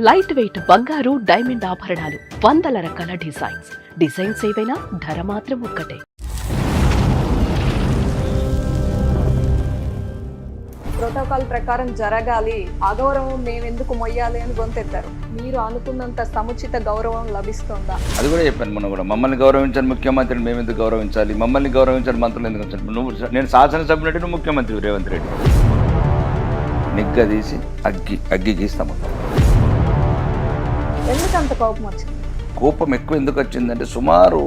Light weight బంగారు diamond ఆభరణాలు, వందల రకాల డిజైన్స్ ఏవైనా ధర మాత్రం ఒక్కటే. ప్రోటోకాల్ ప్రకారం జరగాలి, అగౌరవం మేమెందుకు మొయ్యాలి అని గొంతెత్తారు. మీరు అనుకున్నంత సముచిత గౌరవం లభిస్తుందా? అది కూడా చెప్పాను మొన్న కూడా. మమ్మల్ని గౌరవించాలి ముఖ్యమంత్రిని మేము ఎందుకు గౌరవించాలి, మమ్మల్ని గౌరవించాలి మంత్రులు ఎందుకు వచ్చారు? నువ్వు నేను శాసనసభ్యులంటే నువ్వు ముఖ్యమంత్రి రేవంత్ రెడ్డి. నిగ్గదీసి అగ్గి గీస్తాము. ఎందుకు అంత కోపం వచ్చింది? కోపం ఎక్కువ ఎందుకు వచ్చిందంటే సుమారు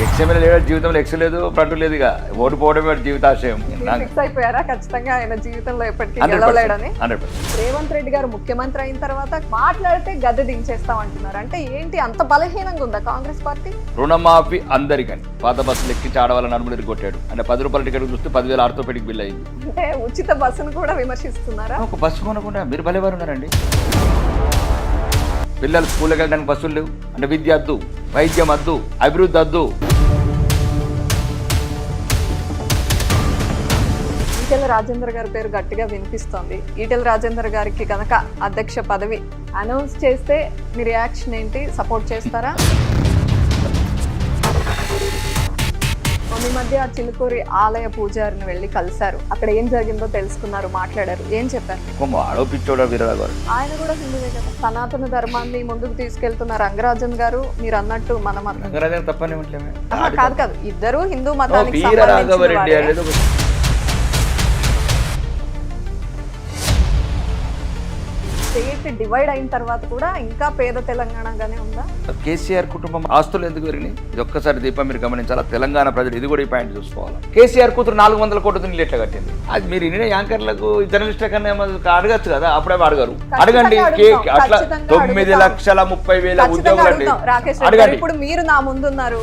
ఎక్స్ఎమ్మెల్యే లేడు, జీవితంలో ఎక్స్ లేదు, ఫ్రంట్ లేదు. ఇక ఓటు పోవడమే జీవితాశయం. ఫిక్స్ అయిపోయారా ఖచ్చితంగా ఆయన జీవితంలో ఎప్పటికీ గెలవలేడని? 100%. రేవంత్ రెడ్డి గారు ముఖ్యమంత్రి అయిన తర్వాత మాట్లాడితే గద్దె దించేస్తాం అంటున్నారు. అంటే ఏంటి అంత బలహీనంగా ఉందా కాంగ్రెస్ పార్టీ? రుణమాఫీ అందరికని పాత బస్సులు ఎక్కించి ఆడవాళ్ళ నడుములు కొట్టాడు. అంటే 10 రూపాయల టికెట్ చూస్తే 10,000 ఆర్థోపెడిక్ బిల్ అయింది. అంటే ఉచిత బస్సును కూడా విమర్శిస్తున్నారా? ఒక బస్సు కొనకుండా మీరు భలేవారు ఉన్నారండి. పిల్లలు స్కూల్కి వెళ్ళడానికి బస్సులు లేవు. అంటే విద్య వద్దు, వైద్యం వద్దు, అభివృద్ధి వద్దు. ఈటెల రాజేందర్ గారి పేరు గట్టిగా వినిపిస్తోంది. ఈటెల రాజేందర్ గారికి కనుక అధ్యక్ష పదవి అనౌన్స్ చేస్తే మీ రియాక్షన్ ఏంటి? సపోర్ట్ చేస్తారా? ఈ మధ్య చిలుకూరి ఆలయ పూజారిని వెళ్ళి కలిశారు. అక్కడ ఏం జరిగిందో తెలుసుకున్నారు, మాట్లాడారు. ఏం చెప్పారు? ఆయన కూడా హిందువే కదా. సనాతన ధర్మాన్ని ముందుకు తీసుకెళ్తున్న రంగరాజన్ గారు మీరు అన్నట్టు మన మతం కాదు, ఇద్దరు హిందూ మతానికి స్టేట్ డివైడ్ అయిన తర్వాత కూడా ఇంకా పేద తెలంగాణగానే ఉందా? కేసీఆర్ కుటుంబం ఆస్తులు ఎందుకు పెరిగినాయి? ఇది ఒక్కసారి దీపం మీరు గమనించాలా. తెలంగాణ ప్రజలు ఇది కూడా ఈ పాయింట్ చూసుకోవాలి. కేసీఆర్ కూతురు 400 కోట్ల నీళ్ళు ఎట్లా కట్టింది? అది మీరు ఇన్ని యాంకర్లకు జర్నలిస్టుల కన్నా అడగచ్చు కదా. అప్పుడే అడగరు. అడగండి. అట్లా 9,30,000 ఉద్యోగులు అండి. రాకేష్ రెడ్డి గారు ఇప్పుడు మీరు నా ముందున్నారు.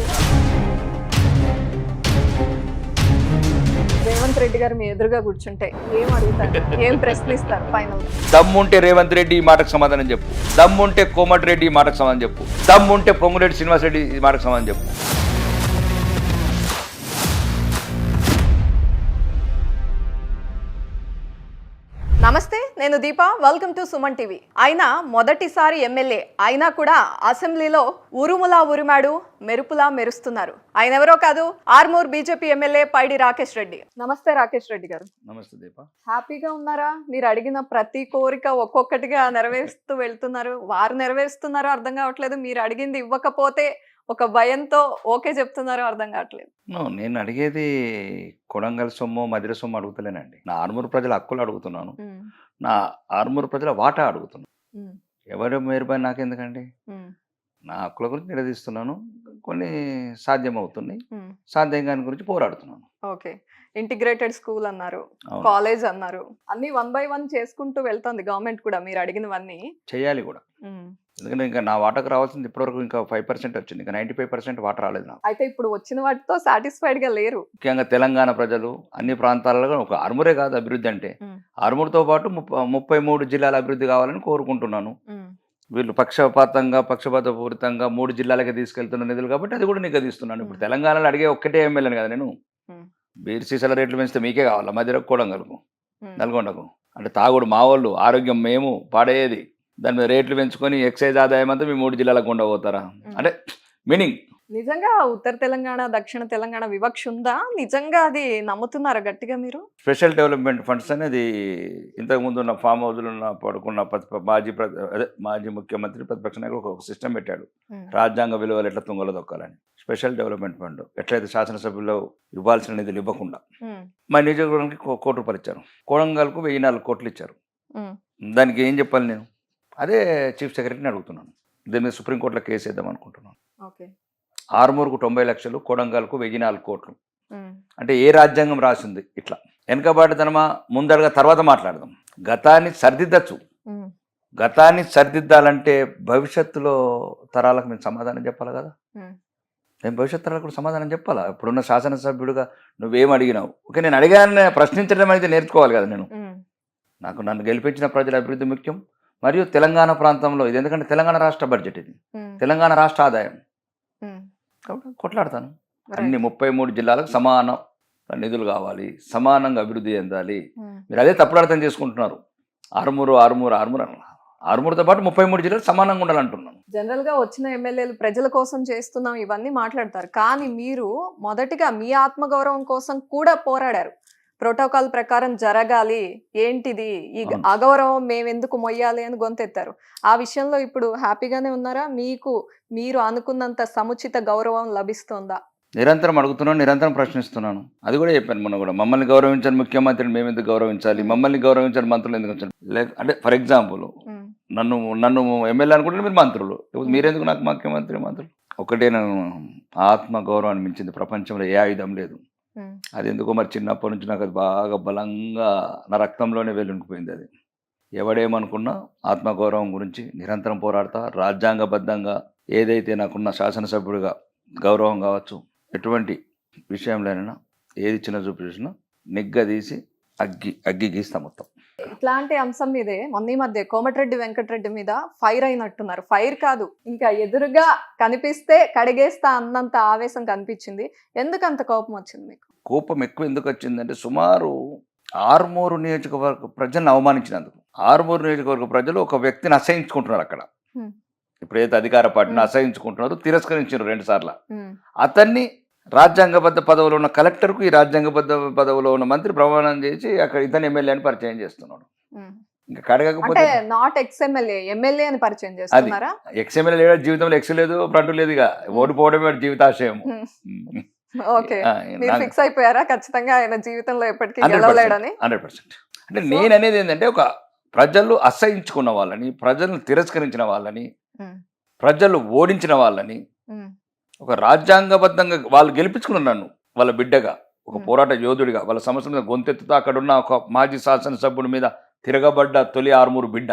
రేవంత్ రెడ్డి గారు మీ ఎదురుగా కూర్చుంటే ఏం అడుగుతారు, ఏం ప్రశ్నిస్తారు? ఫైనల్ దమ్ముంటే రేవంత్ రెడ్డి ఈ మాటకు సమాధానం చెప్పు, దమ్ముంటే కోమటి రెడ్డి ఈ మాటకు సమాధానం చెప్పు, దమ్ముంటే పొంగురెడ్డి శ్రీనివాస్ రెడ్డి ఈ మాటకు సమాధానం చెప్పు. నమస్తే, నేను Deepa. Welcome to Suman TV. ఆయన మొదటిసారి ఎమ్మెల్యే అయినా కూడా అసెంబ్లీలో ఉరుములా ఉరిమాడు, మెరుపులా మెరుస్తున్నారు. ఆయన ఎవరో కాదు, ఆర్మూర్ బీజేపీ ఎమ్మెల్యే పైడి రాకేష్ రెడ్డి. నమస్తే రాకేష్ రెడ్డి గారు. నమస్తే దీప. హ్యాపీగా ఉన్నారా? మీరు అడిగిన ప్రతి కోరిక ఒక్కొక్కటిగా నెరవేరుస్తూ వెళ్తున్నారు. వారు నెరవేరుస్తున్నారో అర్థం కావట్లేదు, మీరు అడిగింది ఇవ్వకపోతే ఒక భయంతో ఓకే చెప్తున్నారో అర్థం కావట్లేదు. నేను అడిగేది కొడంగల్ సొమ్ము, మధిర సొమ్ము అడుగుతలేనండి. నా ఆర్మూర్ ప్రజల హక్కులు అడుగుతున్నాను. నా ఆర్మూర్ ప్రజల వాటా అడుగుతున్నాను. ఎవరు మేరుపై నాకెందుకండి? నా హక్కుల గురించి నిలదీస్తున్నాను. కొన్ని సాధ్యం అవుతున్నాయి, సాధ్యం కాని గురించి పోరాడుతున్నాను. ఓకే, ఇంటిగ్రేటెడ్ స్కూల్ అన్నారు, కాలేజ్ అన్నారు, అన్ని 1 by 1 చేసుకుంటూ వెళ్తుంది గవర్నమెంట్ కూడా. మీరు అడిగినవన్నీ చేయాలి కూడా. ఎందుకంటే ఇంకా నా వాటకు రావాల్సింది ఇప్పటివరకు ఇంకా 5% వచ్చింది. ఇంకా 95% వాటర్ రాలేదు నాకు. అయితే ఇప్పుడు వచ్చిన వాటితో సాటిస్ఫైడ్ గా లేరు. ముఖ్యంగా తెలంగాణ ప్రజలు అన్ని ప్రాంతాలలో, ఒక ఆర్మూరే కాదు అభివృద్ధి అంటే, ఆర్మూర్తో పాటు 33 జిల్లాల అభివృద్ధి కావాలని కోరుకుంటున్నాను. వీళ్ళు పక్షపాతపూరితంగా 3 జిల్లాలకే తీసుకెళ్తున్న నిధులు కాబట్టి అది కూడా నిగదీస్తున్నాను. ఇప్పుడు తెలంగాణలో అడిగే ఒక్కటే ఎమ్మెల్యేని కదా నేను. బీర్ సీసాల రేట్లు పెంచితే మీకే కావాలా? మధ్యలో కొడంగల్కు, నల్గొండకు. అంటే తాగుడు మా వాళ్ళు, ఆరోగ్యం మేము పాడేది. దాని మీద రేట్లు పెంచుకొని ఎక్సైజ్ ఆదాయం అంతా మీ 3 జిల్లాలకు ఉండబోతారా? అంటే మీనింగ్ నిజంగా ఉత్తర తెలంగాణ, దక్షిణ తెలంగాణ వివక్ష ఉందా? నిజంగా అది నమ్ముతున్నారా గట్టిగా మీరు? స్పెషల్ డెవలప్మెంట్ ఫండ్స్ అనేది ఇంతకుముందు ఉన్న ఫామ్ హౌస్లో ఉన్న పడుకున్న మాజీ ముఖ్యమంత్రి ప్రతిపక్ష నాయకుడు ఒక సిస్టమ్ పెట్టాడు. రాజ్యాంగ విలువలు ఎట్లా తుంగలో దొక్కాలని. స్పెషల్ డెవలప్మెంట్ ఫండ్ ఎట్లయితే శాసనసభ్యులు ఇవ్వాల్సిన నిధులు ఇవ్వకుండా మా నియోజకవర్గానికి 1 కోటి రూపాయలు ఇచ్చారు. కొడంగల్కు 1,004 కోట్లు ఇచ్చారు. దానికి ఏం చెప్పాలి నేను? అదే చీఫ్ సెక్రటరీని అడుగుతున్నాను. దీని మీద సుప్రీంకోర్టులో కేసు వేద్దాం అనుకుంటున్నాను. ఆర్మూర్కు 90 లక్షలు, కొడంగల్కు 1,004 కోట్లు. అంటే ఏ రాజ్యాంగం రాసింది ఇట్లా? వెనకబాటుతనమా, ముందడగా తర్వాత మాట్లాడదాం. గతాన్ని సరిదిద్దచ్చు. గతాన్ని సరిదిద్దాలంటే భవిష్యత్తులో తరాలకు మేము సమాధానం చెప్పాలి కదా. నేను భవిష్యత్ తరాలకు కూడా సమాధానం చెప్పాలా? ఇప్పుడున్న శాసనసభ్యుడిగా నువ్వేం అడిగినావు? ఓకే, నేను అడిగానని ప్రశ్నించడం అనేది నేర్చుకోవాలి కదా. నన్ను గెలిపించిన ప్రజల అభివృద్ధి ముఖ్యం. మరియు తెలంగాణ ప్రాంతంలో ఇది, ఎందుకంటే తెలంగాణ రాష్ట్ర బడ్జెట్, ఇది తెలంగాణ రాష్ట్ర ఆదాయం కాబట్టి కొట్లాడతాను. అన్ని 33 జిల్లాలకు సమాన నిధులు కావాలి, సమానంగా అభివృద్ధి చెందాలి. మీరు అదే తప్పుడు అర్థం చేసుకుంటున్నారు. ఆరుమూరుతో పాటు 33 జిల్లాలు సమానంగా ఉండాలంటున్నాను. జనరల్ గా వచ్చిన ఎమ్మెల్యేలు ప్రజల కోసం చేస్తున్నాం ఇవన్నీ మాట్లాడతారు, కానీ మీరు మొదటిగా మీ ఆత్మగౌరవం కోసం కూడా పోరాడారు. ప్రోటోకాల్ ప్రకారం జరగాలి, ఏంటిది ఈ అవును. అగౌరవం మేమెందుకు మొయ్యాలి అని గొంతెత్తారు. ఆ విషయంలో ఇప్పుడు హ్యాపీగానే ఉన్నారా? మీరు అనుకున్నంత సముచిత గౌరవం లభిస్తుందా? నిరంతరం అడుగుతున్నాను, నిరంతరం ప్రశ్నిస్తున్నాను. అది కూడా చెప్పాను మొన్న కూడా. మమ్మల్ని గౌరవించని ముఖ్యమంత్రిని మేము ఎందుకు గౌరవించాలి, మమ్మల్ని గౌరవించని మంత్రులు ఎందుకు వచ్చారు? అంటే ఫర్ ఎగ్జాంపుల్ నన్ను ఎమ్మెల్యే అనుకుంటే మీరు మంత్రులు, మీరెందుకు నాకు ముఖ్యమంత్రి మంత్రులు? ఒకటే, నేను ఆత్మ గౌరవాన్ని మించింది ప్రపంచంలో ఏ ఆయుధం లేదు. అది ఎందుకో మరి చిన్నప్పటి నుంచి నాకు అది బాగా బలంగా నా రక్తంలోనే వెళ్ళుండిపోయింది. అది ఎవడేమనుకున్నా ఆత్మగౌరవం గురించి నిరంతరం పోరాడతా. రాజ్యాంగబద్ధంగా ఏదైతే నాకున్న శాసనసభ్యుడిగా గౌరవం కావచ్చు, ఎటువంటి విషయంలోనైనా ఏది చిన్న చూపు చూసినా నిగ్గదీసి అగ్గి గీస్తా మొత్తం. ఇట్లాంటి అంశం మీదే మొన్న ఈ మధ్య కోమటిరెడ్డి వెంకటరెడ్డి మీద ఫైర్ అయినట్టున్నారు. ఫైర్ కాదు, ఇంకా ఎదురుగా కనిపిస్తే కడిగేస్తా అన్నంత ఆవేశం కనిపించింది. ఎందుకంత కోపం వచ్చింది మీకు? కోపం ఎక్కువ ఎందుకు వచ్చిందంటే, సుమారు ఆరుమూరు నియోజకవర్గ ప్రజలను అవమానించినందుకు. ఆరుమూరు నియోజకవర్గ ప్రజలు ఒక వ్యక్తిని అసహించుకుంటున్నారు అక్కడ. ఇప్పుడైతే అధికార పార్టీని అసహించుకుంటున్నారు, తిరస్కరించారు 2 సార్లు. అతన్ని రాజ్యాంగబద్ధ పదవిలో ఉన్న కలెక్టర్కు ఈ రాజ్యాంగబద్ధ పదవిలో ఉన్న మంత్రి ప్రమాణం చేసి అక్కడ ఇతను ఎమ్మెల్యే అని పరిచయం చేస్తున్నాడు. ఇంకా కడగకపోతే నాట్ ఎక్స్ఎమ్మెల్యే, ఎమ్మెల్యే అని పరిచయం చేస్తున్నారా? ఎక్స్ఎమ్మెల్యే లేదు, జీవితంలో ఎక్స్ లేదు, ఫ్రంట్ లేదు, ఇక ఓడిపోవడమే జీవితాశయం. ఓకే, మీరు ఫిక్స్ అయిపోయారా ఖచ్చితంగా ఆయన జీవితంలో ఎప్పటికీ గెలవలేడని? 100%. అంటే నేను అనేది ఏంటంటే, ఒక ప్రజలు అసహించుకున్న వాళ్ళని, ప్రజలను తిరస్కరించిన వాళ్ళని, ప్రజలు ఓడించిన వాళ్ళని, ఒక రాజ్యాంగబద్ధంగా వాళ్ళు గెలిపించుకున్నారు నన్ను వాళ్ళ బిడ్డగా, ఒక పోరాట యోధుడిగా, వాళ్ళ సమస్యల మీద గొంతెత్తుతో అక్కడున్న ఒక మాజీ శాసనసభ్యుడి మీద తిరగబడ్డ తొలి ఆరుమూరు బిడ్డ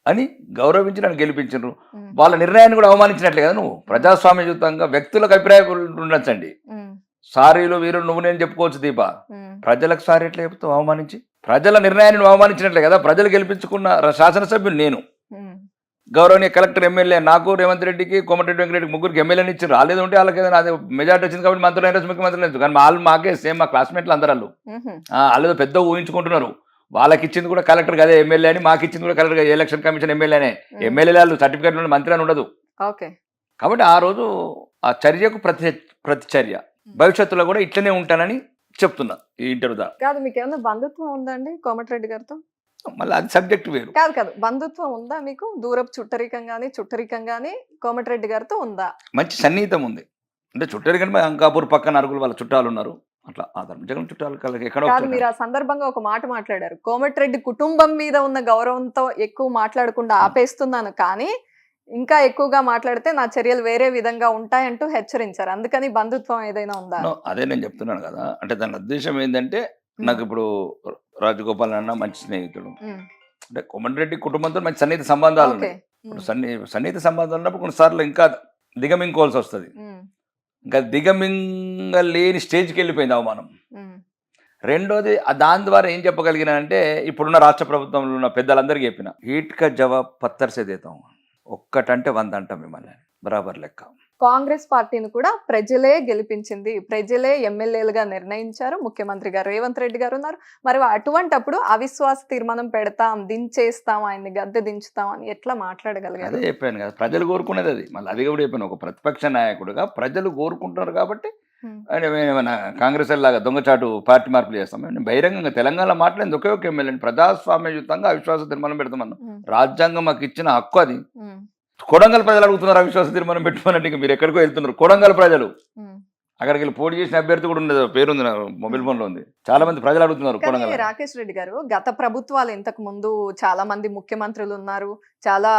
అని గౌరవించి నన్ను గెలిపించారు. వాళ్ళ నిర్ణయాన్ని కూడా అవమానించినట్లే కదా నువ్వు. ప్రజాస్వామ్యయుతంగా వ్యక్తులకు అభిప్రాయాలు ఉండొచ్చండి. సారీలు వీరు నువ్వు నేను చెప్పుకోవచ్చు దీప, ప్రజలకు సారీ ఎట్లా చెప్తావు? అవమానించి ప్రజల నిర్ణయాన్ని నువ్వు అవమానించినట్లే కదా. ప్రజలు గెలిపించుకున్న శాసనసభ్యులు నేను, గౌరవనీయ కలెక్టర్ ఎమ్మెల్యే నాకు, రేవంత్ రెడ్డికి, కోమటిరెడ్డి వెంకటరెడ్డికి ముగ్గురికి ఎమ్మెల్యేని ఇచ్చి రాలేదు ఉంటే వాళ్ళకి ఏదైనా అదే మెజార్టీ వచ్చింది కాబట్టి మంత్రులు అయినా ముఖ్యమంత్రులు లేదు. కానీ వాళ్ళు మాకే సేమ్, మా క్లాస్మేట్లు అందరూ వాళ్ళు పెద్ద ఊహించుకుంటున్నారు. వాళ్ళకి ఇచ్చింది కూడా కలెక్టర్ అదే ఎమ్మెల్యే అని, మాకు ఇచ్చింది కూడా కలెక్టర్, ఎలక్షన్ కమిషన్ ఎమ్మెల్యేనే. ఎమ్మెల్యే వాళ్ళు సర్టిఫికేట్ నుండి మంత్రి అని ఉండదు. కాబట్టి ఆ రోజు ఆ చర్యకు ప్రతిచర్య, భవిష్యత్తులో కూడా ఇట్లనే ఉంటానని చెప్తున్నా ఈ ఇంటర్వ్యూ ద్వారా. కాదు, మీకు ఏమైనా బంధుత్వం ఉందండి కోమటిరెడ్డి గారితో? మళ్ళీ అది సబ్జెక్ట్ వేరు. కాదు, బంధుత్వం ఉందా మీకు? దూరపు చుట్టరికం గానీ కోమటిరెడ్డి గారితో ఉందా? మంచి సన్నిహితం ఉంది. అంటే చుట్టరికం అంకాపూర్ పక్కన అరుగులు వాళ్ళ చుట్టాలు ఉన్నారు. అట్లా ఆ జగన్ చుట్టాలు ఎక్కడో. మీరు ఆ సందర్భంగా ఒక మాట మాట్లాడారు, కోమటిరెడ్డి కుటుంబం మీద ఉన్న గౌరవంతో ఎక్కువ మాట్లాడకుండా ఆపేస్తున్నాను, కానీ ఇంకా ఎక్కువగా మాట్లాడితే నా చర్యలు వేరే విధంగా ఉంటాయంటూ హెచ్చరించారు. అందుకని బంధుత్వం ఏదైనా ఉందా? అదే నేను చెప్తున్నాను కదా. అంటే దాని ఉద్దేశం ఏంటంటే, నాకు ఇప్పుడు రాజగోపాల్ అన్న మంచి స్నేహితుడు, అంటే కోమటిరెడ్డి కుటుంబంతో మంచి సన్నిహిత సంబంధాలు ఉన్నాయి. ఇప్పుడు సన్నిహిత సంబంధాలు ఉన్నప్పుడు కొన్నిసార్లు ఇంకా దిగమింగుకోవాల్సి వస్తుంది. ఇంకా దిగమింగలేని స్టేజ్కి వెళ్ళిపోయింది అవమానం. రెండోది, దాని ద్వారా ఏం చెప్పగలిగినానంటే, ఇప్పుడున్న రాష్ట్ర ప్రభుత్వంలో ఉన్న పెద్దలందరికీ చెప్పిన, ఈట్క జవాబ్ పత్తర్ సే దేతాం, ఒక్కటంటే 100 అంటాం మిమ్మల్ని, బరాబర్ లెక్క. కాంగ్రెస్ పార్టీని కూడా ప్రజలే గెలిపించింది, ప్రజలే ఎమ్మెల్యేలుగా నిర్ణయించారు, ముఖ్యమంత్రి గారు రేవంత్ రెడ్డి గారు ఉన్నారు. మరి అటువంటప్పుడు అవిశ్వాస తీర్మానం పెడతాం, దించేస్తాం, ఆయన్ని గద్దె దించుతాం అని ఎట్లా మాట్లాడగలిగారు? అదే చెప్పాను కదా, ప్రజలు కోరుకునేది అది. మళ్ళీ అది కూడా చెప్పాను, ఒక ప్రతిపక్ష నాయకుడుగా ప్రజలు కోరుకుంటున్నారు కాబట్టి ఏమైనా కాంగ్రెస్ లాగా దొంగచాటు పార్టీ మార్పులు చేస్తాం. నేను బహిరంగంగా తెలంగాణ మాట్లాడింది ఒకే ఒక ఎమ్మెల్యే, ప్రజాస్వామ్యయుతంగా అవిశ్వాస తీర్మానం పెడతామన్నా. రాజ్యాంగం మాకు ఇచ్చిన హక్కు అది. కొడంగల్ ప్రజలు అడుగుతున్నారు అవిశ్వాస తీర్మానం పెట్టుకోనంటే, మీరు ఎక్కడికో వెళ్తున్నారు. కొడంగల్ ప్రజలు, అక్కడికి వెళ్ళి పోటీ చేసిన అభ్యర్థి కూడా ఉండదు, పేరుంది నా మొబైల్ ఫోన్ లో ఉంది. చాలా మంది ప్రజలు అడుగుతున్నారు కొడంగల్. రాకేష్ రెడ్డి గారు, గత ప్రభుత్వాలు ఇంతకు ముందు చాలా మంది ముఖ్యమంత్రులు ఉన్నారు, చాలా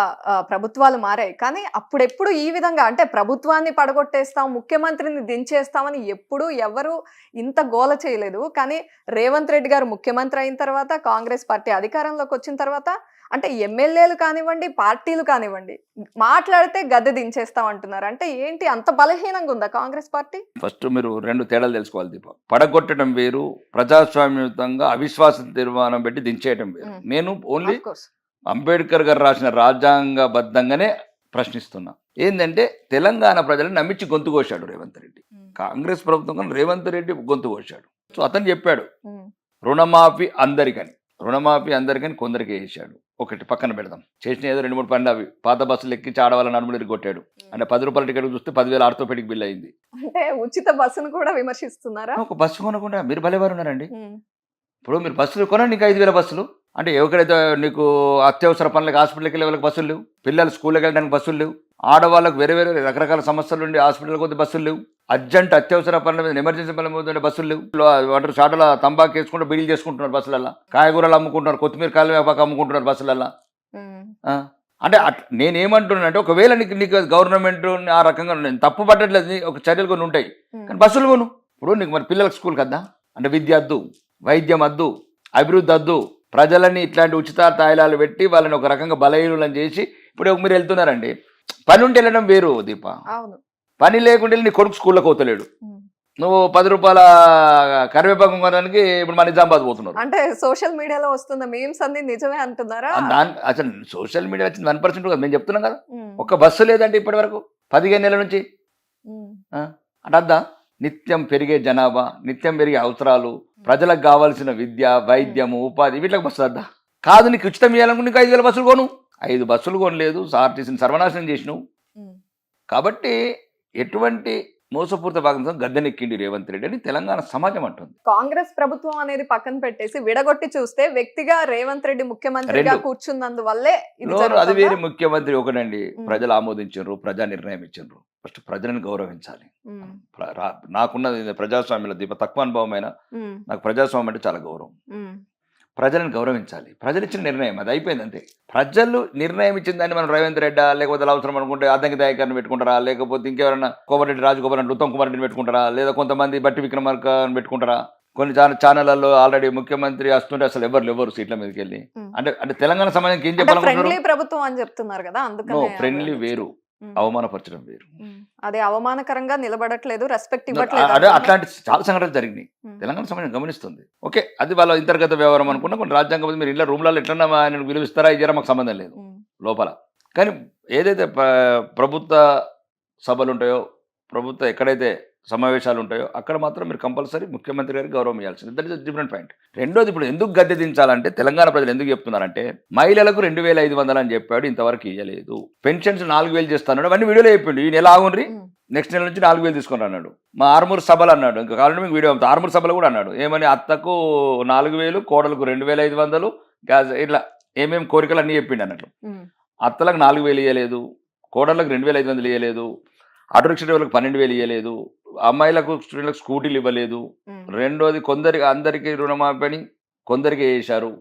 ప్రభుత్వాలు మారాయి, కానీ అప్పుడెప్పుడు ఈ విధంగా అంటే ప్రభుత్వాన్ని పడగొట్టేస్తాం, ముఖ్యమంత్రిని దించేస్తామని ఎప్పుడు ఎవరు ఇంత గోల చేయలేదు. కానీ రేవంత్ రెడ్డి గారు ముఖ్యమంత్రి అయిన తర్వాత, కాంగ్రెస్ పార్టీ అధికారంలోకి వచ్చిన తర్వాత, అంటే ఎమ్మెల్యేలు కానివ్వండి, పార్టీలు కానివ్వండి, మాట్లాడితే గద్దె దించేస్తాం అంటున్నారు. అంటే ఏంటి, అంత బలహీనంగా ఉందా కాంగ్రెస్ పార్టీ? ఫస్ట్ మీరు 2 తేడాలు తెలుసుకోవాలి దీప. పడగొట్టడం వేరు, ప్రజాస్వామ్యయుతంగా అవిశ్వాస తీర్మానం పెట్టి దించేయడం వేరు. నేను ఓన్లీ అంబేద్కర్ గారు రాసిన రాజ్యాంగబద్ధంగానే ప్రశ్నిస్తున్నా. ఏంటంటే, తెలంగాణ ప్రజలను నమ్మించి గొంతు కోశాడు రేవంత్ రెడ్డి. కాంగ్రెస్ ప్రభుత్వం రేవంత్ రెడ్డి గొంతు కోశాడు. సో అతను చెప్పాడు రుణమాఫీ అందరికని. రుణమాఫీ అందరికని కొందరికి వేసాడు. ఒకటి పక్కన పెడదాం, చేసిన ఏదో 2-3 పనులు అవి. పాత బస్సులు ఎక్కించి ఆడవాళ్ళ నడుములు కొట్టాడు. అంటే 10 రూపాయల టికెట్ చూస్తే 10,000 ఆర్థోపెడిక్ బిల్ అయింది. అంటే ఉచిత బస్సును కూడా విమర్శిస్తున్నారా? ఒక బస్సు కొనకుండా మీరు భలేవారు ఉన్నారండి. ఇప్పుడు మీరు బస్సులు కొనండి, నీకు 5,000 బస్సులు. అంటే ఎక్కడైతే నీకు అత్యవసర పనులకు హాస్పిటల్కి వెళ్ళే వాళ్ళకి బస్సులు లేవు, పిల్లలు స్కూల్కి వెళ్ళడానికి బస్సులు లేవు, ఆడవాళ్ళకు వేరే వేరే రకరకాల సమస్యలు ఉండి హాస్పిటల్కి పోతే బస్సులు లేవు, అర్జెంట్ అత్యవసర పనుల మీద ఎమర్జెన్సీ పనుల మీద బస్సులు లేవు, వాటర్ షాటల తంబాకు వేసుకుంటూ బిడీలు చేసుకుంటున్నారు బస్సులల్లో, కాయగూరలు అమ్ముకుంటున్నారు, కొత్తిమీర కాయలు అమ్ముకుంటున్నారు బస్సులల్లో. అంటే నేనేమంటున్నానంటే ఒకవేళ నీకు గవర్నమెంట్ ఆ రకంగా నేను తప్పు పట్టట్లేదు, ఒక చర్యలు కొన్ని ఉంటాయి, కానీ బస్సులు కొను. ఇప్పుడు నీకు మరి పిల్లలకు స్కూల్కి వద్దా అంటే విద్య వద్దు, వైద్యం వద్దు, అభివృద్ధి వద్దు, ప్రజలని ఇట్లాంటి ఉచిత తాయిలాలు పెట్టి వాళ్ళని ఒక రకంగా బలహీనులను చేసి ఇప్పుడు మీరు వెళ్తున్నారండి. పని ఉంటే వెళ్ళడం వేరు దీప, పని లేకుంటే నీ కొడుకు స్కూల్లోకి పోతలేడు, నువ్వు 10 రూపాయల కరివేపాకం కొనడానికి ఇప్పుడు మన నిజామాబాద్ పోతున్నారు. అంటే సోషల్ మీడియాలో వస్తున్న మీమ్స్ అన్ని నిజమే అంటున్నారా? అసలు సోషల్ మీడియా వచ్చింది 1% కదా, మేము చెప్తున్నాం కదా. ఒక్క బస్సు లేదంటే ఇప్పటి వరకు 15 నెలల నుంచి. అంటే అద్దా నిత్యం పెరిగే జనాభా, నిత్యం పెరిగే అవసరాలు, ప్రజలకు కావాల్సిన విద్య, వైద్యము, ఉపాధి, వీటికి బస్సు వద్దా కాదు. నీకు ఉచితం ఇవ్వాలనుకుంటే నీకు 5,000 బస్సులు కొను. 5 బస్సులు కొనలేదు, ఆర్టీసీని సర్వనాశనం చేసినావు. కాబట్టి ఎటువంటి మోసపూరిత భాగంతో గద్దెనెక్కిండి రేవంత్ రెడ్డి అని తెలంగాణ సమాజం అంటుంది. కాంగ్రెస్ ప్రభుత్వం అనేది పక్కన పెట్టేసి విడగొట్టి చూస్తే వ్యక్తిగా రేవంత్ రెడ్డి ముఖ్యమంత్రిగా కూర్చున్నందువల్లే అది వేరే ముఖ్యమంత్రి ఒకటండి. ప్రజలు ఆమోదించారు, ప్రజా నిర్ణయం ఇచ్చారు. ఫస్ట్ ప్రజలను గౌరవించాలి. నాకున్నది ప్రజాస్వామ్యంలో దీప తక్కువ అనుభవమైన నాకు ప్రజాస్వామ్యం అంటే చాలా గౌరవం. ప్రజలను గౌరవించాలి. ప్రజలు ఇచ్చిన నిర్ణయం అది అయిపోయింది అంతే. ప్రజలు నిర్ణయం ఇచ్చిన దాన్ని మనం రేవంత్ రెడ్డి లేకపోతే అవసరం అనుకుంటే అద్దంకి దయాకర్ని పెట్టుకుంటారా, లేకపోతే ఇంకెవరన్నా కోమటిరెడ్డి రాజగోపాల్ రెడ్డి, ఉత్తమ్ కుమార్ రెడ్డిని పెట్టుకుంటారా, లేదా కొంతమంది బట్టి విక్రమార్కని పెట్టుకుంటారా. కొన్ని ఛానళ్లలో ఆల్రెడీ ముఖ్యమంత్రి వస్తుంటే అసలు ఎవరు సీట్ల మీదకి వెళ్ళి అంటే తెలంగాణ సమాజానికి ఏం చెప్పాలనుకుంటున్నారు? ప్రభుత్వం అని చెప్తున్నారు కదా, అందుకని ఫ్రెండ్లీ వేరు, అవమానపరచడం వేరు. అదే అవమానకరంగా నిలబడట్లేదు, రెస్పెక్ట్ ఇవ్వట్లేదు. అట్లాంటి చాలా సంఘటనలు జరిగినాయి, తెలంగాణ సమాజం గమనిస్తుంది. ఓకే, అది వాళ్ళ అంతర్గత వ్యవహారం అనుకున్నా. కొన్ని రాజ్యాంగం మీరు ఇలా రూమ్లలో ఎట్లన్నా ఆయన విలువిస్తారా ఇచ్చారా మాకు సంబంధం లేదు లోపల. కానీ ఏదైతే ప్రభుత్వ సభలు ఉంటాయో, ప్రభుత్వ ఎక్కడైతే సమావేశాలు ఉంటాయో అక్కడ మాత్రం మీరు కంపల్సరీ ముఖ్యమంత్రి గారికి గౌరవం ఇవ్వాల్సింది. That is different point. రెండోది, ఇప్పుడు ఎందుకు గద్దె దించాలంటే తెలంగాణ ప్రజలు ఎందుకు చెప్తున్నారంటే మహిళలకు 2,500 అని చెప్పాడు, ఇంతవరకు ఇవ్వలేదు. పెన్షన్స్ 4,000 చేస్తాడు, అవన్నీ వీడియోలో చెప్పిండు. ఈ నెల ఆగుండ్రి, నెక్స్ట్ నెల నుంచి 4,000 తీసుకుని అన్నాడు. మా ఆర్మూర్ సభలు అన్నాడు, ఇంకా కావాలంటే మీకు వీడియో పంపుతా. ఆర్మూర్ సభలు కూడా అన్నాడు ఏమని, అత్తకు 4,000, కోడలకు 2,500, గ్యాస్ ఇట్లా ఏమేమి కోరికలు అన్నీ చెప్పిండు అన్నట్లు. అత్తలకు 4,000 ఇవ్వలేదు, కోడళ్ళకు 2,500 ఇవ్వలేదు, ఆటో రిక్షా డ్రైవర్లకు 12,000 ఇవ్వలేదు, అమ్మాయిలకు స్టూడెంట్లకు స్కూటీలు ఇవ్వలేదు. రెండోది, అందరికీ రుణమాఫీ కొందరికి వేశారు.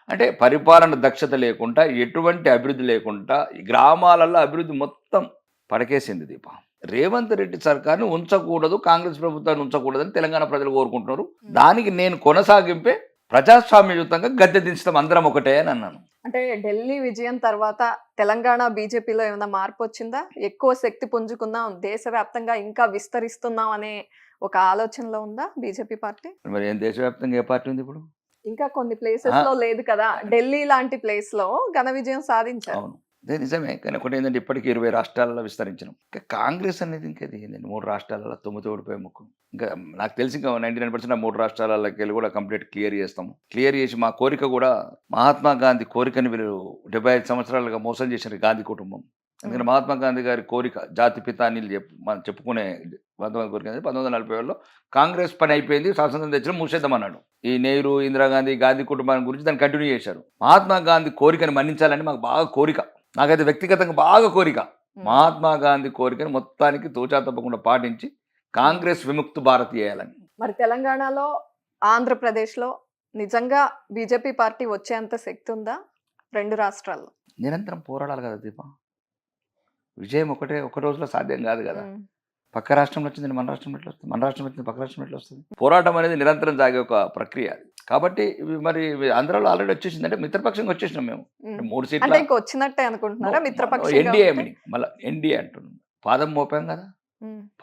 అంటే పరిపాలన దక్షత లేకుండా, ఎటువంటి అభివృద్ధి లేకుండా గ్రామాలలో అభివృద్ధి మొత్తం పడకేసింది దీప. రేవంత్ రెడ్డి సర్కార్ని ఉంచకూడదు, కాంగ్రెస్ ప్రభుత్వాన్ని ఉంచకూడదని తెలంగాణ ప్రజలు కోరుకుంటున్నారు. దానికి నేను కొనసాగింపే ప్రజాస్వామ్యయుతంగా గద్దె దించడం అందరం ఒకటే అని అన్నాను. అంటే ఢిల్లీ విజయం తర్వాత తెలంగాణ బీజేపీలో ఏమైనా మార్పు వచ్చిందా? ఎక్కువ శక్తి పుంజుకుందాం, దేశవ్యాప్తంగా ఇంకా విస్తరిస్తున్నాం అనే ఒక ఆలోచనలో ఉందా బీజేపీ పార్టీ? మరి ఏం దేశవ్యాప్తంగా ఏ పార్టీ ఉంది ఇప్పుడు? ఇంకా కొన్ని ప్లేసెస్ లో లేదు కదా, ఢిల్లీ లాంటి ప్లేస్ లో ఘన విజయం సాధించారు. అవును, అదే నిజమే. కానీ ఒకటి ఏంటంటే ఇప్పటికీ 20 రాష్ట్రాలలో విస్తరించడం. ఇంకా కాంగ్రెస్ అనేది ఇంకేది 3 రాష్ట్రాలలో 9 ఓడిపోయే ముక్కు. ఇంకా నాకు తెలిసి ఇంకా 99% 3 రాష్ట్రాలకి వెళ్ళి కూడా కంప్లీట్ క్లియర్ చేస్తాము. క్లియర్ చేసి మా కోరిక కూడా మహాత్మా గాంధీ కోరికని వీళ్ళు 75 సంవత్సరాలుగా మోసం చేసిన గాంధీ కుటుంబం. ఎందుకంటే మహాత్మా గాంధీ గారి కోరిక, జాతిపిత అని మనం చెప్పుకునే కోరిక 1940లో కాంగ్రెస్ పని అయిపోయింది, స్వాతంత్రం తెచ్చిన మూసేద్దామన్నాడు. ఈ నెహ్రూ, ఇందిరాగాంధీ, గాంధీ కుటుంబాన్ని గురించి దాన్ని కంటిన్యూ చేశారు. మహాత్మా గాంధీ కోరికని మన్నించాలని మాకు బాగా కోరిక, నాకైతే వ్యక్తిగతంగా బాగా కోరిక. మహాత్మా గాంధీ కోరికను మొత్తానికి తోచా తప్పకుండా పాటించి కాంగ్రెస్ విముక్త భారత్ చేయాలని. మరి తెలంగాణలో, ఆంధ్రప్రదేశ్లో నిజంగా బీజేపీ పార్టీ వచ్చేంత శక్తి ఉందా? 2 రాష్ట్రాల్లో నిరంతరం పోరాడాలి కదా దీప. విజయం ఒక రోజులో సాధ్యం కాదు కదా. పక్క రాష్ట్రంలో వచ్చింది మన రాష్ట్రం ఎట్లా వస్తుంది, మన రాష్ట్రం వచ్చింది పక్క రాష్ట్రం ఎట్లా వస్తుంది? పోరాటం అనేది నిరంతరం సాగే ఒక ప్రక్రియ. కాబట్టి మరి ఆంధ్రాలో ఆల్రెడీ వచ్చేసింది, అంటే మిత్రపక్షంగా వచ్చేసినాం మేము. 3 సీట్లు వచ్చినట్టే అనుకుంటున్నారా? మిత్రపక్షం ఎన్డీఏ మళ్ళీ ఎన్డీఏ అంటున్నాం, పాదం మోపాం కదా,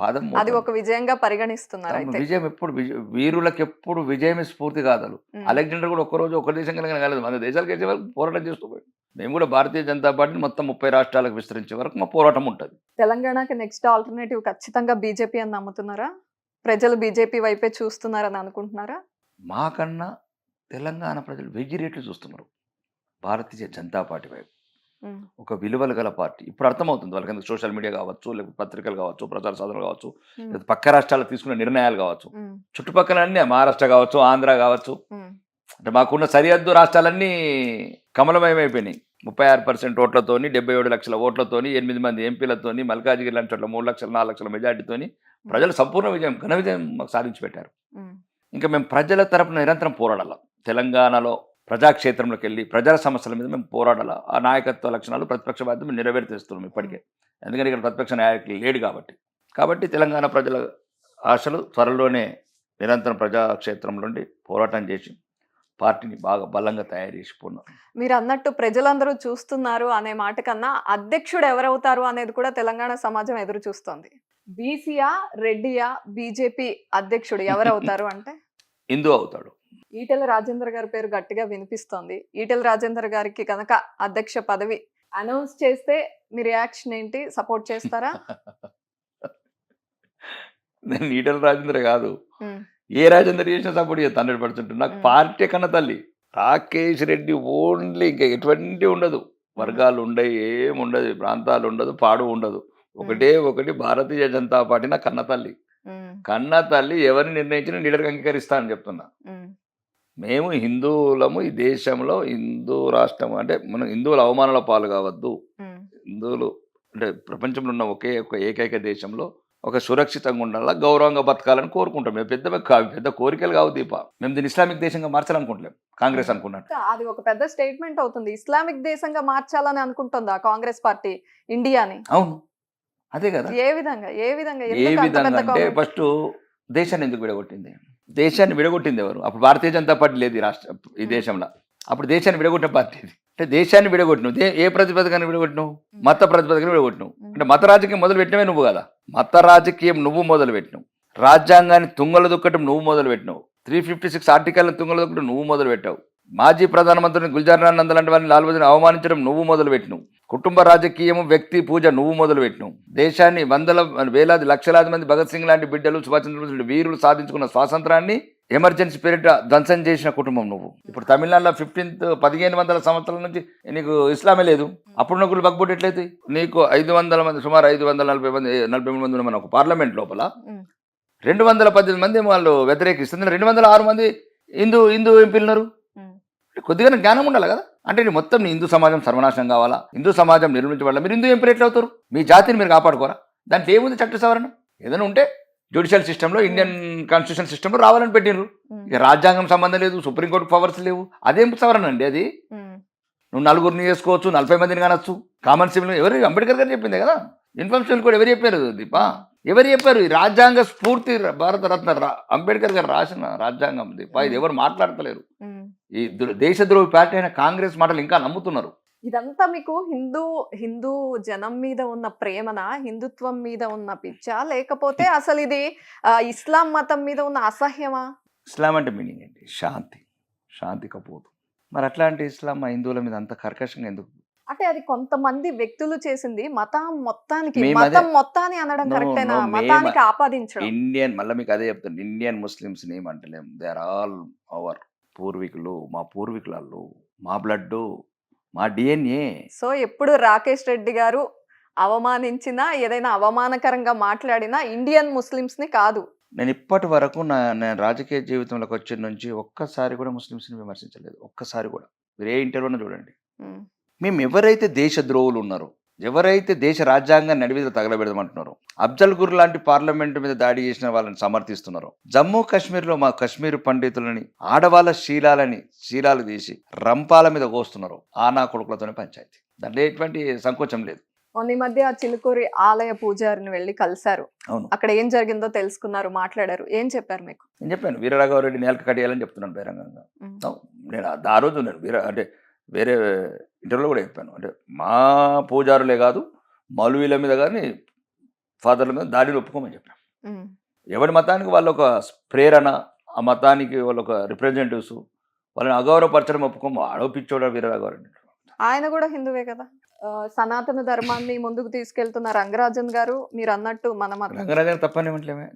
పాదం అది ఒక విజయంగా పరిగణిస్తున్నారు. విజయం ఎప్పుడు వీరులకు ఎప్పుడు విజయమే స్ఫూర్తి కాదు. అలెగ్జాండర్ కూడా ఒక్కరోజు ఒక దేశం కలిగిన కాలేదు, మన దేశాలకు వచ్చే వరకు పోరాటం చేస్తూ పోయి. మేము కూడా భారతీయ జనతా పార్టీని మొత్తం 30 రాష్ట్రాలకు విస్తరించే వరకు మా పోరాటం ఉంటుంది. తెలంగాణకి నెక్స్ట్ ఆల్టర్నేటివ్ ఖచ్చితంగా బీజేపీ అని నమ్ముతున్నారా? ప్రజలు బీజేపీ వైపే చూస్తున్నారని అనుకుంటున్నారా? మాకన్నా తెలంగాణ ప్రజలు వెయ్యి రేట్లు చూస్తున్నారు భారతీయ జనతా పార్టీ వైపు. ఉమ్, ఒక విలువలు గల పార్టీ. ఇప్పుడు అర్థమవుతుంది వాళ్ళకి, ఎందుకు సోషల్ మీడియా కావచ్చు, లేకపోతే పత్రికలు కావచ్చు, ప్రచార సాధనలు కావచ్చు, ఉమ్, లేదా పక్క రాష్ట్రాలు తీసుకున్న నిర్ణయాలు కావచ్చు, ఉమ్, చుట్టుపక్కల అన్నీ మహారాష్ట్ర కావచ్చు, ఆంధ్ర కావచ్చు, ఉమ్, అంటే మాకున్న సరిహద్దు రాష్ట్రాలన్నీ కమలమయమైపోయినాయి. 36% ఓట్లతోని, 77 లక్షల ఓట్లతోని, 8 మంది ఎంపీలతోని, మల్కాజిగిరి లాంటి చోట్ల 3 లక్షల 4 లక్షల మెజార్టీతోని ప్రజలు సంపూర్ణ విజయం, ఘన విజయం మాకు సాధించి పెట్టారు. ఉమ్, ఇంకా మేము ప్రజల తరపున నిరంతరం పోరాడాల. తెలంగాణలో ప్రజాక్షేత్రంలోకి వెళ్ళి ప్రజల సమస్యల మీద మేము పోరాడాల. ఆ నాయకత్వ లక్షణాలు ప్రతిపక్ష బాధ్యత మేము నెరవేర్తిస్తున్నాం ఇప్పటికే. ఎందుకంటే ఇక్కడ ప్రతిపక్ష నాయకులు లేడు కాబట్టి తెలంగాణ ప్రజల ఆశలు త్వరలోనే నిరంతరం ప్రజాక్షేత్రంలో నుండి పోరాటం చేసి పార్టీని బాగా బలంగా తయారు చేసిపోన్నాం. మీరు అన్నట్టు ప్రజలందరూ చూస్తున్నారు అనే మాట కన్నా అధ్యక్షుడు ఎవరవుతారు అనేది కూడా తెలంగాణ సమాజం ఎదురు చూస్తోంది. బీసీయా, రెడ్డియా, బీజేపీ అధ్యక్షుడు ఎవరవుతారు అంటే హిందూ అవుతాడు. ఈటెల రాజేందర్ గారి పేరు గట్టిగా వినిపిస్తోంది. ఈటెల రాజేందర్ గారికి కనుక అధ్యక్ష పదవి అనౌన్స్ చేస్తే మీ రియాక్షన్ ఏంటి? సపోర్ట్ చేస్తారా? నేను ఈటల రాజేంద్ర కాదు, ఉమ్, ఏ రాజేందర్ చేసినా సపోర్ట్ చేస్తా 100%. నాకు పార్టీ కన్నా తల్లి రాకేష్ రెడ్డి ఓన్లీ, ఇంకా ఎటువంటి ఉండదు, వర్గాలు ఉండవు, ఏముండదు, ప్రాంతాలు ఉండదు, పాడు ఉండదు, ఒకటి భారతీయ జనతా పార్టీ నా కన్న తల్లి. ఉమ్, కన్న తల్లి ఎవరిని నిర్ణయించినా లీడర్గా అంగీకరిస్తా అని చెప్తున్నా. ఉమ్, మేము హిందువులము, ఈ దేశంలో హిందూ రాష్ట్రం అంటే మనం హిందువుల అవమానాల పాలు కావద్దు. ఉమ్, హిందువులు అంటే ప్రపంచంలో ఉన్న ఏకైక దేశంలో ఒక సురక్షితంగా ఉండాలా, గౌరవంగా బతకాలని కోరుకుంటాం. మేము పెద్ద కోరికలు కావు దీప. మేము దీన్ని ఇస్లామిక్ దేశంగా మార్చాలనుకుంటలేం కాంగ్రెస్ అనుకున్నట్టు. అది ఒక పెద్ద స్టేట్మెంట్ అవుతుంది. ఇస్లామిక్ దేశంగా మార్చాలని అనుకుంటుందా కాంగ్రెస్ పార్టీ ఇండియాని? అవును, అదే కదా. ఏ విధంగా అంటే ఫస్ట్ దేశాన్ని ఎందుకు విడగొట్టింది? దేశాన్ని విడగొట్టింది ఎవరు? అప్పుడు భారతీయ జనతా పార్టీ లేదు ఈ దేశంలో. అప్పుడు దేశాన్ని విడగొట్టిన పార్టీ ఇది. అంటే దేశాన్ని విడగొట్టినవు ఏ ప్రతిపదికను విడగొట్టినావు? మత ప్రతిపదికను విడగొట్టినావు. అంటే మత రాజకీయం మొదలు పెట్టినవే నువ్వు కదా. మత రాజకీయం నువ్వు మొదలు పెట్టినావు. రాజ్యాంగాన్ని తుంగలు దుక్కటం నువ్వు మొదలు పెట్టినావు. 356 ఆర్టికల్ని తుంగలు దుక్కటం నువ్వు మొదలు పెట్టావు. మాజీ ప్రధానమంత్రిని గుల్జార్ నందల్ లాంటి వారిని లాల్ బహదూర్ అవమానించడం నువ్వు మొదలు పెట్టినావు. కుటుంబ రాజకీయము, వ్యక్తి పూజ నువ్వు మొదలు పెట్టినావు. దేశాన్ని వేలాది లక్షలాది మంది భగత్ సింగ్ లాంటి బిడ్డలు, సుభాష్ చంద్రబోస్ వీరులు సాధించుకున్న స్వాతంత్రాన్ని ఎమర్జెన్సీ పీరియడ్ ధ్వంసం చేసిన కుటుంబం నువ్వు. ఇప్పుడు తమిళనాడులో 1500 సంవత్సరాల నుంచి నీకు ఇస్లామే లేదు. అప్పుడు నకులు బగ్బోట్ ఎట్లయితే నీకు 500 మంది, సుమారు 543 మంది మన ఒక పార్లమెంట్ లోపల 218 మంది వాళ్ళు వ్యతిరేకిస్తుంది. 206 మంది హిందూ ఎంపీలు ఉన్నారు. కొద్దిగా జ్ఞానం ఉండాలి కదా. అంటే నీ మొత్తం నీ హిందూ సమాజం సర్వనాశనం కావాలా? హిందూ సమాజం నిర్మించబడాలి. మీరు హిందూ ఎంపీలు ఎట్లా అవుతారు? మీ జాతిని మీరు కాపాడుకోరా? దాంట్లో ఏముంది చట్ట సవరణ? ఏదైనా ఉంటే జ్యుడిషియల్ సిస్టంలో, ఇండియన్ కాన్స్టిట్యూషన్ సిస్టంలో రావాలని పెట్టినారు. ఇక రాజ్యాంగం సంబంధం లేదు, సుప్రీంకోర్టు పవర్స్ లేవు. అదేం సవరణ అండి అది? నువ్వు 4 చేసుకోవచ్చు, 40 మందిని కానొచ్చు. కామన్ సివిల్ ఎవరు? అంబేద్కర్ గారు చెప్పిందే కదా. ఇన్ఫర్మేషన్ కూడా ఎవరు చెప్పారు దీపా? ఎవరు చెప్పారు? ఈ రాజ్యాంగ స్ఫూర్తి భారతరత్న అంబేద్కర్ గారు రాసిన రాజ్యాంగం దీపా. ఇది ఎవరు మాట్లాడతలేరు. ఈ దేశద్రోహి పార్టీ అయిన కాంగ్రెస్ మాటలు ఇంకా నమ్ముతున్నారు. ఇదంతా మీకు హిందూ జనం మీద ఉన్న ప్రేమనా, హిందుత్వం మీద ఉన్న పిచ్చా, లేకపోతే అసలు ఇది ఇస్లాం మతం మీద ఉన్న అసహ్యమా? ఇస్లాం అంటే మీనింగ్ ఏంటి? శాంతి కపోదు. మరి అట్లాంటి ఇస్లాం మా హిందువుల మీద అంత కర్కశంగా ఎందుకు? అంటే అది కొంతమంది వ్యక్తులు చేసింది. మతం మొత్తాన్ని అనడం కరెక్టేనా? మతానికి ఆపాదించడం. ఇండియన్, మళ్ళీ మీకు అదే చెప్తాను, ఇండియన్ ముస్లిమ్స్ ఏమంటలేం. దే ఆర్ ఆల్ అవర్ పూర్వీకులు, మా పూర్వీకులు, మా బ్లడ్, మా డిఎన్ఏ. సో ఎప్పుడు రాకేష్ రెడ్డి గారు అవమానించినా, ఏదైనా అవమానకరంగా మాట్లాడినా ఇండియన్ ముస్లిమ్స్ ని కాదు. నేను ఇప్పటి వరకు నేను రాజకీయ జీవితంలోకి వచ్చిన నుంచి ఒక్కసారి కూడా ముస్లిమ్స్ని విమర్శించలేదు. ఒక్కసారి కూడా. మీరు ఏ ఇంటర్వ్యూలో చూడండి. మేము ఎవరైతే దేశద్రోహులు ఉన్నారో, ఎవరైతే దేశ రాజ్యాంగాన్ని నడివిద తగలబెడదామంటున్నారో, అఫ్జల్ గురు లాంటి పార్లమెంటు మీద దాడి చేసిన వాళ్ళని సమర్థిస్తున్నారో, జమ్మూ కాశ్మీర్లో మా కాశ్మీర్ పండితులని, ఆడవాళ్ళ శీలాలు తీసి రంపాల మీద కోస్తున్నారు. నా కొడుకులతోనే పంచాయతీ. దాంట్లో ఎటువంటి సంకోచం లేదు. మొన్న ఈ మధ్య చిలుకూరి ఆలయ పూజారిని వెళ్ళి కలిశారు. అవును. అక్కడ ఏం జరిగిందో తెలుసుకున్నారు, మాట్లాడారు. ఏం చెప్పారు మీకు? నేను చెప్పాను, వీరరాఘవరెడ్డి నేలకు కట్టేయాలని చెప్తున్నాను బహిరంగంగా. నేను ఆ రోజు నేను అంటే వేరే ఇంటర్వ్యూలో కూడా చెప్పాను. అంటే మా పూజారులే కాదు, మౌలవీల మీద కానీ ఫాదర్ల మీద దాడిని ఒప్పుకోమని చెప్పాను. ఎవరి మతానికి వాళ్ళ ఒక ప్రేరణ, ఆ మతానికి వాళ్ళ ఒక రిప్రజెంటేటివ్స్, వాళ్ళని అగౌరవపరచడం ఒప్పుకోము. ఆడపిచ్చోడ వీరరాఘవరెడ్డి. ఆయన కూడా హిందువే కదా. సనాతన ధర్మాన్ని ముందుకు తీసుకెళ్తున్న రంగరాజన్ గారు, మీరు అన్నట్టు మన రంగరాజన్ తప్పనేమంటలేమే.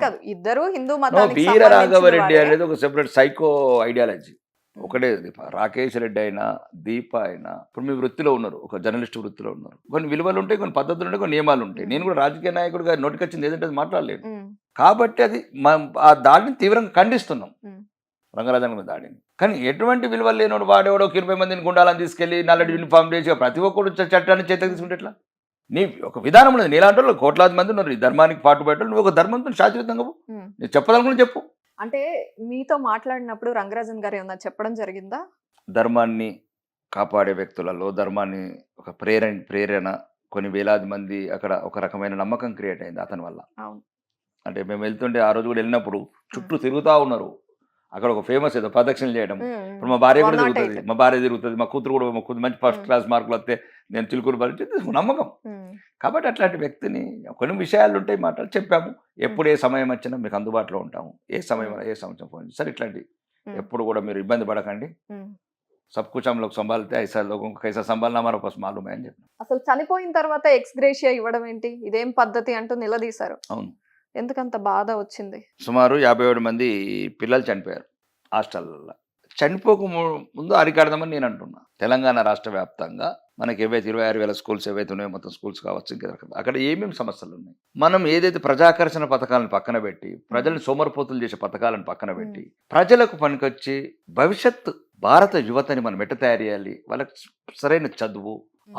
కాదు ఇద్దరు హిందూ మతానికి. వీరరాఘవరెడ్డి అనేది ఒక సెపరేట్ సైకో ఐడియాలజీ. ఒకటే దీప. రాకేష్ రెడ్డి అయినా దీప అయినా ఇప్పుడు మీ వృత్తిలో ఉన్నారు, ఒక జర్నలిస్ట్ వృత్తిలో ఉన్నారు. కొన్ని విలువలు ఉంటాయి, కొన్ని పద్ధతులు ఉంటాయి, కొన్ని నియమాలు ఉంటాయి. నేను కూడా రాజకీయ నాయకుడిగా నోటికొచ్చింది ఏదంటే అది మాట్లాడలేను. కాబట్టి అది ఆ దాడిని తీవ్రంగా ఖండిస్తున్నాం, రంగరాజన్ మీద దాడిని. కానీ ఎటువంటి విలువలు లేనివాడు వాడేవాడో 20 మందిని గుండాలని తీసుకెళ్లి నల్లటి యూనిఫామ్ చేసి ప్రతి ఒక్కరు చట్టాన్ని చేతకు తీసుకుంటే ఎట్లా? నీ ఒక విధానం ఉన్నది. నీలాంటి వాళ్ళు కోట్లాది మంది ఉన్నారు ఈ ధర్మానికి పాటుపడ్డారు. నువ్వు ఒక ధర్మంతో శాశ్వతంగా నేను చెప్పదనుకుని చెప్పు. అంటే మీతో మాట్లాడినప్పుడు రంగరాజన్ గారు ఏమన్నా చెప్పడం జరిగిందా? ధర్మాన్ని కాపాడే వ్యక్తులలో ధర్మాన్ని ఒక ప్రేరణ కొన్ని వేలాది మంది అక్కడ ఒక రకమైన నమ్మకం క్రియేట్ అయింది అతని వల్ల. అంటే మేము వెళ్తుంటే ఆ రోజు కూడా వెళ్ళినప్పుడు చుట్టూ తిరుగుతూ ఉన్నారు. అక్కడ ఒక ఫేమస్ ఏదో ప్రదక్షిణలు చేయడం. ఇప్పుడు మా భార్య కూడా తిరుగుతుంది, మా భార్య తిరుగుతుంది, మా కూతురు కూడా, మా కూతురు మంచి ఫస్ట్ క్లాస్ మార్కులు వస్తే నేను చిలుకూరు భరించేది నమ్మకం. కాబట్టి అట్లాంటి వ్యక్తిని కొన్ని విషయాలు ఉంటాయి, మాటలు చెప్పాము. ఎప్పుడు ఏ సమయం వచ్చినా మీకు అందుబాటులో ఉంటాము, ఏ సంవత్సరం ఫోన్ సరే. ఇట్లాంటి ఎప్పుడు కూడా మీరు ఇబ్బంది పడకండి. సబ్ కుచ్ హమ్ లోగ్ సంభాలితే ఐసా లోగోं को कैसा संभालना हमारे पास मालूम है అని చెప్పాను. అసలు చనిపోయిన తర్వాత ఎక్స్గ్రేషియా ఇవ్వడం ఏంటి, ఇదేం పద్ధతి అంటూ నిలదీశారు. అవును, ఎందుకంత బాధ వచ్చింది? సుమారు 57 మంది పిల్లలు చనిపోయారు హాస్టల్లో. చనిపోక ముందు అరికాడదామని నేను అంటున్నా. తెలంగాణ రాష్ట్ర వ్యాప్తంగా మనకి ఏవైతే 26,000 స్కూల్స్ ఏవైతే ఉన్నాయో, మొత్తం స్కూల్స్ కావచ్చు, ఇంకా అక్కడ ఏమేమి సమస్యలు ఉన్నాయి. మనం ఏదైతే ప్రజాకర్షణ పథకాలను పక్కన పెట్టి, ప్రజల్ని సోమరిపోతులు చేసే పథకాలను పక్కన పెట్టి, ప్రజలకు పనికొచ్చి భవిష్యత్తు భారత యువతని మనం ఎట్ట తయారు చేయాలి, వాళ్ళకి సరైన చదువు,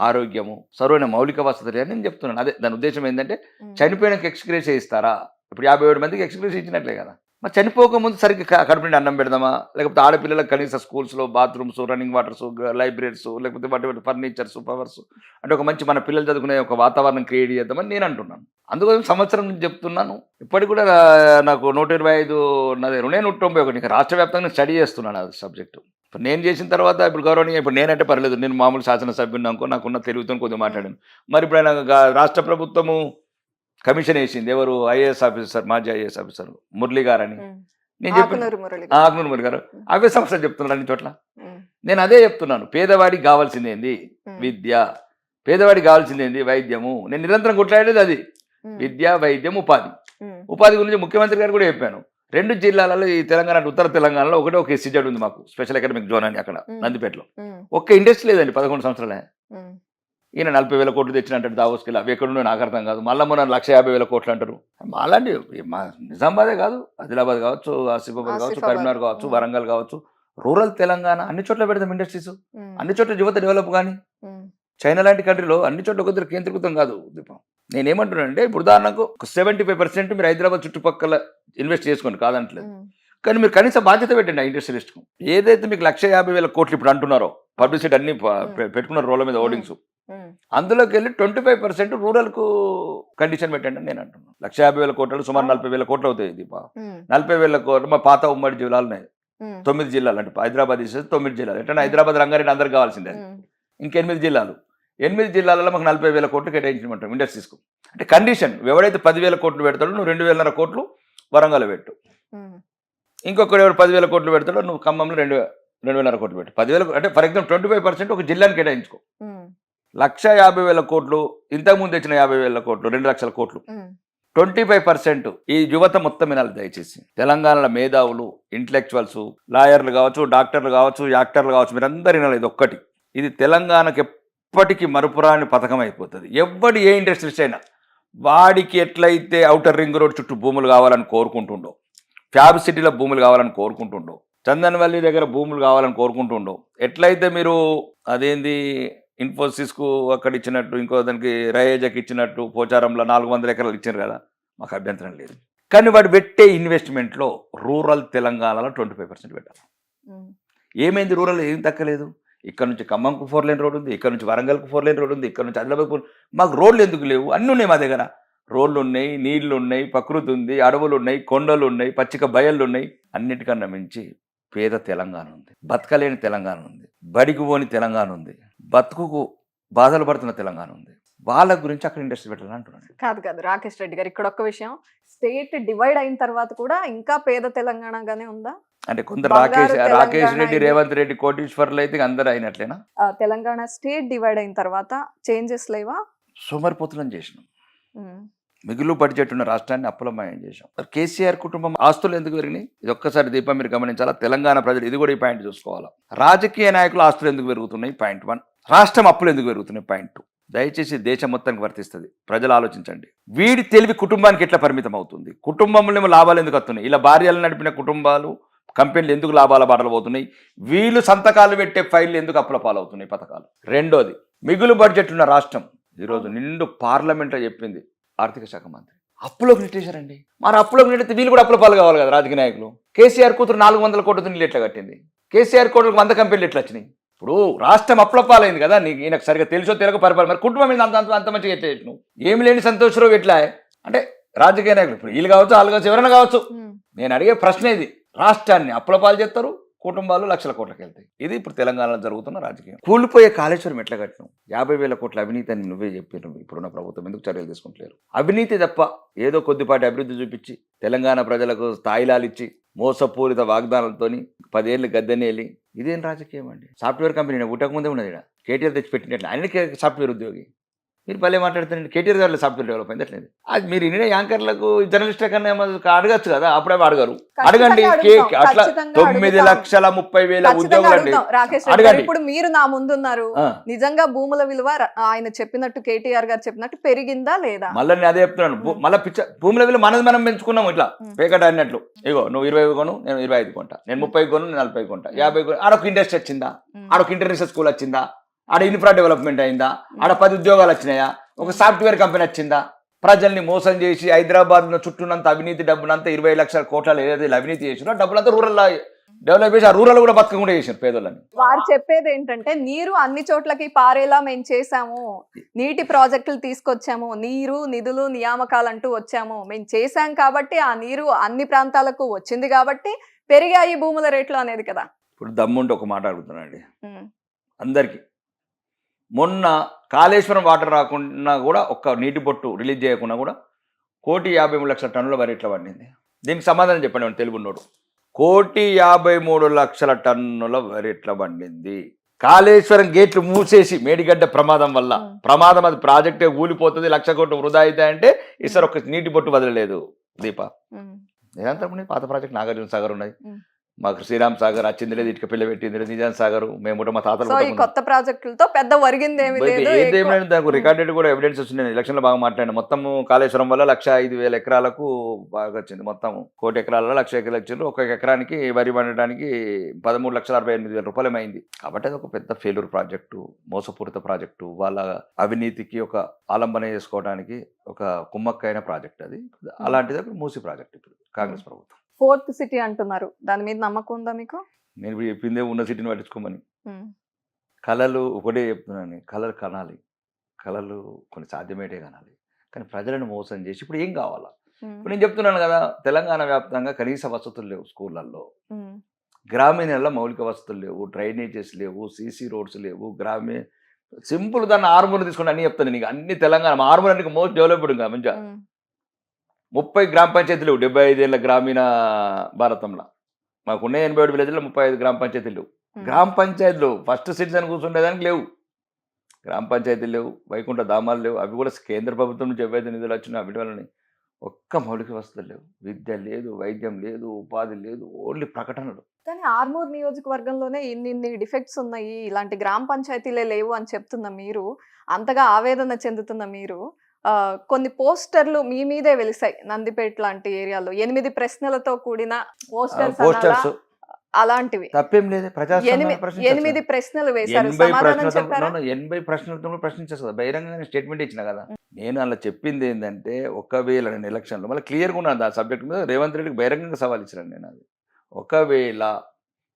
ఆరోగ్యము, సరైన మౌలిక వసతులు అని నేను చెప్తున్నాను. అదే దాని ఉద్దేశం ఏంటంటే చనిపోయినాక ఎక్స్గ్రేషియా ఇస్తారా? ఇప్పుడు 57 మందికి ఎక్స్గ్రేషియా ఇచ్చినట్లే కదా. మరి చనిపోక ముందు సరిగ్గా కడుపు నిండి అన్నం పెడదామా? లేకపోతే ఆడపిల్లలకు కనీస స్కూల్స్లో బాత్రూమ్స్, రన్నింగ్ వాటర్స్, లైబ్రరీస్, లేకపోతే వాటి ఫర్నిచర్స్, పవర్స్ అంటే ఒక మంచి మన పిల్లలు చదువుకునే ఒక వాతావరణం క్రియేట్ చేద్దామని నేను అంటున్నాను. అందుకోసం సంవత్సరం నుంచి చెప్తున్నాను. ఇప్పటికి కూడా నాకు 125 ఉన్నది 191 నీకు రాష్ట్ర వ్యాప్తంగా స్టడీ చేస్తున్నాను అది సబ్జెక్టు. ఇప్పుడు నేను చేసిన తర్వాత ఇప్పుడు గౌరవనీయ, ఇప్పుడు నేనంటే పర్లేదు, నేను మామూలు శాసనసభ్యుని అనుకో, నాకున్న తెలుగుతో కొద్దిగా మాట్లాడాను. మరి ఇప్పుడు ఆయన రాష్ట్ర ప్రభుత్వము కమిషన్ వేసింది, ఎవరు ఐఏఎస్ ఆఫీసర్, మాజీ ఐఏఎస్ ఆఫీసర్ మురళి గారని. నేను చెప్పిన ఆకునూరు మురళి గారు అవే సమస్యలు చెప్తున్నారు అన్ని చోట్ల. నేను అదే చెప్తున్నాను, పేదవాడికి కావాల్సిందేంది విద్య, పేదవాడికి కావాల్సిందేంది వైద్యము. నేను నిరంతరం కొట్లాడేది అది, విద్య, వైద్యం, ఉపాధి. ఉపాధి గురించి ముఖ్యమంత్రి గారు కూడా చెప్పాను. 2 జిల్లాలలో ఈ తెలంగాణ, ఉత్తర తెలంగాణలో ఒకటే ఒక SEZ ఉంది మాకు, స్పెషల్ ఎకనామిక్ జోన్ అని, అక్కడ నందిపేటలో. ఒక్క ఇండస్ట్రీ లేదండి 11 సంవత్సరాలే. ఈయన 40,000 కోట్లు తెచ్చినట్టు దావోస్కి, అవి ఎక్కడున్నా నాకు అర్థం కాదు. మళ్ళీ మొన్న 150,000 కోట్లు అంటారు. అలాంటి మా నిజామాబాదే కాదు, ఆదిలాబాద్ కావచ్చు, ఆసిఫాబాద్ కావచ్చు, కరీంనగర్ కావచ్చు, వరంగల్ కావచ్చు, రూరల్ తెలంగాణ అన్ని చోట్ల పెడతాం ఇండస్ట్రీస్. అన్ని చోట్ల యువత డెవలప్ కానీ. చైనా లాంటి కంట్రీలో అన్ని చోట్ల ఒక దగ్గర కేంద్రీకృతం కాదు దీపం. నేనేమంటున్నానంటే, ఇప్పుడు ఉదాహరణకు 75% మీరు హైదరాబాద్ చుట్టుపక్కల ఇన్వెస్ట్ చేసుకోండి, కాదంటలేదు. కానీ మీరు కనీస బాధ్యత పెట్టండి ఆ ఇండస్ట్రియలిస్ట్కు. ఏదైతే మీకు 150,000 కోట్లు ఇప్పుడు అంటున్నారో, పబ్లిసిటీ అన్ని పెట్టుకున్నారు రోడ్ల మీద హోర్డింగ్స్, అందులోకి వెళ్ళి 25% రూరల్కు కండిషన్ పెట్టండి అని నేను అంటున్నాను. 150,000 కోట్లు సుమారు 40,000 కోట్లు అవుతాయి దీప. 40,000 కోట్లు మా పాత ఉమ్మడి జిల్లాలు ఉన్నాయి, 9 జిల్లాలు. అంటే హైదరాబాద్ తీసేసి 9 జిల్లాలు. ఎట్లా హైదరాబాద్, రంగారెడ్డి అందరికి కావాల్సిందే. ఇంక 8 జిల్లాలు. 8 జిల్లాలలో మాకు 40,000 కోట్లు కేటాయించమంటాం ఇండస్ట్రీస్కు. అంటే కండిషన్, ఎవడైతే 10,000 కోట్లు పెడతాడో నువ్వు 2,500 కోట్లు వరంగల్ పెట్టు. ఇంకొకడు ఎవరు 10,000 కోట్లు పెడతాడో నువ్వు ఖమ్మంలో 2,500 కోట్లు పెట్టు. 10,000 అంటే ఫర్ ఎగ్జాంపుల్ 25% ఒక జిల్లాని కేటాయించుకో. 150,000 కోట్లు, ఇంతకుముందు తెచ్చిన 50,000 కోట్లు, 2 లక్షల కోట్లు. 25% ఈ యువత మొత్తం వినాలి దయచేసి. తెలంగాణలో మేధావులు, ఇంటలెక్చువల్స్, లాయర్లు కావచ్చు, డాక్టర్లు కావచ్చు, యాక్టర్లు కావచ్చు, మీరందరూ వినాలి. ఇది ఒక్కటి, ఇది తెలంగాణకి ఎప్పటికీ మరుపురాని పథకం అయిపోతుంది. ఎవడు ఏ ఇండస్ట్రీస్ అయినా వాడికి ఎట్లయితే ఔటర్ రింగ్ రోడ్ చుట్టూ భూములు కావాలని కోరుకుంటుండో, ఫ్యాబ్ సిటీలో భూములు కావాలని కోరుకుంటుండో, చందన్వల్లి దగ్గర భూములు కావాలని కోరుకుంటుండో, ఎట్లయితే మీరు అదేంది ఇన్ఫోసిస్కు అక్కడ ఇచ్చినట్టు, ఇంకో దానికి రయేజకి ఇచ్చినట్టు పోచారంలో 400 ఎకరాలు ఇచ్చారు కదా, మాకు అభ్యంతరం లేదు. కానీ వాడు పెట్టే ఇన్వెస్ట్మెంట్లో రూరల్ తెలంగాణలో 25% పెట్టాలి. ఏమైంది రూరల్? ఏం తక్కలేదు. ఇక్కడ నుంచి ఖమ్మంకు 4 లేన్ రోడ్ ఉంది, ఇక్కడ నుంచి వరంగల్కు 4 లేన్ రోడ్ ఉంది, ఇక్కడ నుంచి ఆదిలాబాద్. మాకు రోడ్లు ఎందుకు లేవు? అన్నీ ఉన్నాయి మా దగ్గర. రోడ్లు ఉన్నాయి, నీళ్లు ఉన్నాయి, ప్రకృతి ఉంది, అడవులు ఉన్నాయి, కొండలు ఉన్నాయి, పచ్చిక బయళ్ళు ఉన్నాయి. అన్నిటికన్నా మించి పేద తెలంగాణ ఉంది, బతకలేని తెలంగాణ ఉంది, బడికి పోని తెలంగాణ ఉంది, బతుకుకు బాధలు పడుతున్న తెలంగాణ ఉంది. వాళ్ళ గురించి అక్కడ ఇండస్ట్రీ పెట్టాలని అంటున్నాను. కాదు రాకేష్ రెడ్డి గారు, ఇక్కడ ఒక్క విషయం, స్టేట్ డివైడ్ అయిన తర్వాత కూడా ఇంకా పేద తెలంగాణగానే ఉందా? అంటే కొందరు రాకేష్ రెడ్డి, రేవంత్ రెడ్డి కోటీశ్వర్లు అయితే అందరూ అయినట్లేనా? తెలంగాణ స్టేట్ డివైడ్ అయిన తర్వాత చేంజెస్ లేవా? సోమరిపోతులను చేసినాం. మిగులు బడ్జెట్ ఉన్న రాష్ట్రాన్ని అప్పులమయం చేశాం. మరి కేసీఆర్ కుటుంబం ఆస్తులు ఎందుకు పెరిగినాయి? ఇది ఒక్కసారి దీపం మీరు గమనించాలా. తెలంగాణ ప్రజలు ఇది కూడా ఈ పాయింట్ చూసుకోవాలా. రాజకీయ నాయకుల ఆస్తులు ఎందుకు పెరుగుతున్నాయి? పాయింట్ 1. రాష్ట్రం అప్పులు ఎందుకు పెరుగుతున్నాయి? పాయింట్ 2. దయచేసి దేశం మొత్తానికి వర్తిస్తుంది. ప్రజలు ఆలోచించండి. వీడి తెలివి కుటుంబానికి ఎట్లా పరిమితం అవుతుంది? కుటుంబంలో లాభాలు ఎందుకు వస్తున్నాయి? ఇలా భార్యలు నడిపిన కుటుంబాలు కంపెనీలు ఎందుకు లాభాల బాటలు పోతున్నాయి? వీళ్ళు సంతకాలు పెట్టే ఫైళ్ళు ఎందుకు అప్పుల పాలవుతున్నాయి పథకాలు? రెండోది, మిగులు బడ్జెట్ ఉన్న రాష్ట్రం ఈరోజు నిండు పార్లమెంట్లో చెప్పింది ఆర్థిక శాఖ మంత్రి అప్పులోకి నెట్టేశారండి. మరి అప్పులోకి నెట్టితే వీళ్ళు కూడా అప్పుల పాలు కావాలి కదా రాజకీయ నాయకులు. కేసీఆర్ కూతురు 400 కోట్లతో నీళ్ళు ఎట్లా కట్టింది? కేసీఆర్ కోట్లకు 100 కంపెనీలు ఎట్లా వచ్చినాయి? ఇప్పుడు రాష్ట్రం అప్పుల పాలైంది కదా. నీకు ఈయనకు సరిగ్గా తెలుసో తెలియక పరిపాలన. మరి కుటుంబం మీద అంత మంచిగా ఎట్లా చేసినావు? ఏమి లేని సంతోషరావు ఎట్లా అంటే రాజకీయ నాయకులు ఇప్పుడు వీళ్ళు కావచ్చు, వాళ్ళు కావచ్చు, ఎవరైనా కావచ్చు. నేను అడిగే ప్రశ్న ఇది. రాష్ట్రాన్ని అప్పుల పాలు చేస్తారు, కుటుంబాలు లక్షల కోట్లకి వెళ్తాయి. ఇది ఇప్పుడు తెలంగాణలో జరుగుతున్న రాజకీయం. కూలిపోయే కాళేశ్వరం ఎట్లా కట్టినాం? 50,000 కోట్ల అవినీతి అని నువ్వే చెప్పినావు. ఇప్పుడున్న ప్రభుత్వం ఎందుకు చర్యలు తీసుకుంటలేరు? అవినీతి తప్ప ఏదో కొద్దిపాటి అభివృద్ధి చూపించి తెలంగాణ ప్రజలకు స్థాయిలాలు ఇచ్చి మోసపూరిత వాగ్దానాలతోని 10 ఏళ్ళు గద్దెనేలి ఇదేం రాజకీయం అండి? సాఫ్ట్వేర్ కంపెనీ పుట్టక ముందే ఉన్నది ఇక్కడ. కేటీఆర్ తెచ్చి పెట్టినట్లు ఆయనకి సాఫ్ట్వేర్ ఉద్యోగి. మీరు భలే మాట్లాడుతున్నారండి. కేటీఆర్ గారు సాఫ్ట్వేర్ డెవలప్ అయింది అట్లేదు. అది మీరు ఇన్ని యాంకర్లకు జర్నలిస్టుల కన్నా అడగచ్చు కదా. అప్పుడే అడగరు. అడగండి. అట్లా 9,30,000 ఉద్యోగులు అండి. రాకేష్ రెడ్డి గారు ఇప్పుడు మీరు నా ముందున్నారు. నిజంగా భూముల విలువ ఆయన చెప్పినట్టు కేటీఆర్ గారు చెప్పినట్టు పెరిగిందా లేదా? మళ్ళీ నేను అదే చెప్తున్నాను. మళ్ళీ భూముల విలువ మనది మనం పెంచుకున్నాము. ఇట్లా పేకట అన్నట్లు. ఇగో నువ్వు 20 కొను, నేను 25 కొంటా. నేను 30 కొను, నేను 40 కొంటా. 50 కొను. ఆడొక ఇండస్ట్రీ వచ్చిందా? ఆడొక ఇంటర్నేషనల్ స్కూల్ వచ్చిందా? ఆడ ఇన్ఫ్రా డెవలప్మెంట్ అయిందా? ఆడ 10 ఉద్యోగాలు వచ్చినాయా? ఒక సాఫ్ట్వేర్ కంపెనీ వచ్చిందా? ప్రజల్ని మోసం చేసి హైదరాబాద్ చుట్టూనంత అవినీతి డబ్బునంతా 20 లక్షల కోట్ల ఏదైతే అవినీతి చేసినా డబ్బులంతా రూరల్ డెవలప్ చేసి ఆ రూరల్ కూడా బతకకుండా చేశారు పేదోళ్ళని. వారు చెప్పేది ఏంటంటే నీరు అన్ని చోట్లకి పారేలా మేము చేశాము, నీటి ప్రాజెక్టులు తీసుకొచ్చాము, నీరు నిధులు నియామకాలంటూ వచ్చాము, మేము చేశాం కాబట్టి ఆ నీరు అన్ని ప్రాంతాలకు వచ్చింది కాబట్టి పెరిగాయి భూముల రేట్లు అనేది కదా. ఇప్పుడు దమ్ముంటే ఒక మాట అడుగుతున్నానండి అందరికీ. మొన్న కాళేశ్వరం వాటర్ రాకుండా కూడా ఒక్క నీటి బొట్టు రిలీజ్ చేయకుండా కూడా 1,53,00,000 టన్నుల వరి ఎట్లా పండింది? దీనికి సమాధానం చెప్పండి తెలుగున్నోడు. 1,53,00,000 టన్నుల వరి ఎట్లా పండింది? కాళేశ్వరం గేట్లు మూసేసి మేడిగడ్డ ప్రమాదం వల్ల ప్రమాదం, అది ప్రాజెక్టే ఊలిపోతుంది, 1,00,000 కోట్లు వృధా అవుతాయంటే ఈసారి ఒక నీటి బొట్టు వదలలేదు దీప. ఏదంతా పాత ప్రాజెక్ట్ నాగార్జున సాగర్ ఉన్నాయి, మాకు శ్రీరామ్ సాగర్ వచ్చింది లేదు, ఇటుక పిల్ల పెట్టింది లేదు, నిజాం సాగర్ మేము మా తాతలు కొత్త ప్రాజెక్టులతో పెద్ద వరిగిందేమి లేదు. ఏదేమైనా దానికి రికార్డెడ్ కూడా ఎవిడెన్స్ వచ్చింది. నేను ఎలక్షన్లో బాగా మాట్లాడాను. మొత్తం కాళేశ్వరం వల్ల 105,000 ఎకరాలకు బాగా వచ్చింది. మొత్తం 1,00,000 ఎకరాలలో 1,00,000 ఎకరాలు వచ్చిండ్రు. ఒక ఎకరానికి వరి పండడానికి 13,68,000 రూపాయలు అయింది. కాబట్టి అది ఒక పెద్ద ఫెయిల్యూర్ ప్రాజెక్టు, మోసపూరిత ప్రాజెక్టు, వాళ్ళ అవినీతికి ఒక ఆలంబన చేసుకోవడానికి ఒక కుమ్మక్కైన ప్రాజెక్ట్ అది. అలాంటిది మూసి ప్రాజెక్ట్ ఇప్పుడు కాంగ్రెస్ ప్రభుత్వం. 4th సిటీ అంటున్నారు, దాని మీద నమ్మకం ఉందా మీకు? నేను ఇప్పుడు చెప్పిందే ఉన్న సిటీని పట్టించుకోమని. కళలు ఒకటే చెప్తున్నాను, కళలు కనాలి, కళలు కొన్ని సాధ్యమేటే కనాలి. కానీ ప్రజలను మోసం చేసి ఇప్పుడు ఏం కావాలా? ఇప్పుడు నేను చెప్తున్నాను కదా, తెలంగాణ వ్యాప్తంగా కనీస వసతులు లేవు స్కూళ్ళల్లో, గ్రామీణాల్లో మౌలిక వసతులు లేవు, డ్రైనేజెస్ లేవు, సీసీ రోడ్స్ లేవు, సింపుల్ దాన్ని ఆర్మూర్ తీసుకుని అన్ని చెప్తాను నీకు. అన్ని తెలంగాణ ఆర్మూర్ అన్ని మోస్ట్ డెవలప్డ్ ఇంకా మంచిగా 30 గ్రామ పంచాయతీలు 75 ఏళ్ళ గ్రామీణ భారతంలో. మాకున్న 87 విలేజ్లో 35 గ్రామ పంచాయతీలు. గ్రామ పంచాయతీలు ఫస్ట్ సిటిజన్ కూర్చుండేదానికి లేవు, గ్రామ పంచాయతీలు లేవు, వైకుంఠ ధామాలు లేవు. అవి కూడా కేంద్ర ప్రభుత్వం నుంచి ఏవైతే నిధులు వచ్చినా వీటి వల్లనే ఒక్క మౌలిక వసతులు లేవు, విద్య లేదు, వైద్యం లేదు, ఉపాధి లేదు, ఓన్లీ ప్రకటనలు. కానీ ఆర్మూర్ నియోజకవర్గంలోనే ఇన్ని డిఫెక్ట్స్ ఉన్నాయి, ఇలాంటి గ్రామ పంచాయతీలే లేవు అని చెప్తున్న మీరు, అంతగా ఆవేదన చెందుతున్న మీరు, కొన్ని పోస్టర్లు మీ మీదే వెలిసాయి నందిపేట లాంటి ఏరియాలో, 8 ప్రశ్నలతో కూడిన పోస్టర్స్ అలాంటివి. తప్పేం లేదు. 8 ప్రశ్నలు వేశారు, సమాధానం చెప్పారా? 80 ప్రశ్నలతో ప్రశ్నించేస్తా, బహిరంగంగా స్టేట్మెంట్ ఇచ్చిన కదా. నేను అలా చెప్పింది ఏంటంటే, ఒకవేళ నేను ఎలక్షన్లో మళ్ళీ క్లియర్గా ఉన్నాను ఆ సబ్జెక్ట్ మీద, రేవంత్ రెడ్డికి బహిరంగంగా సవాల్ ఇచ్చినాను నేను. అది ఒకవేళ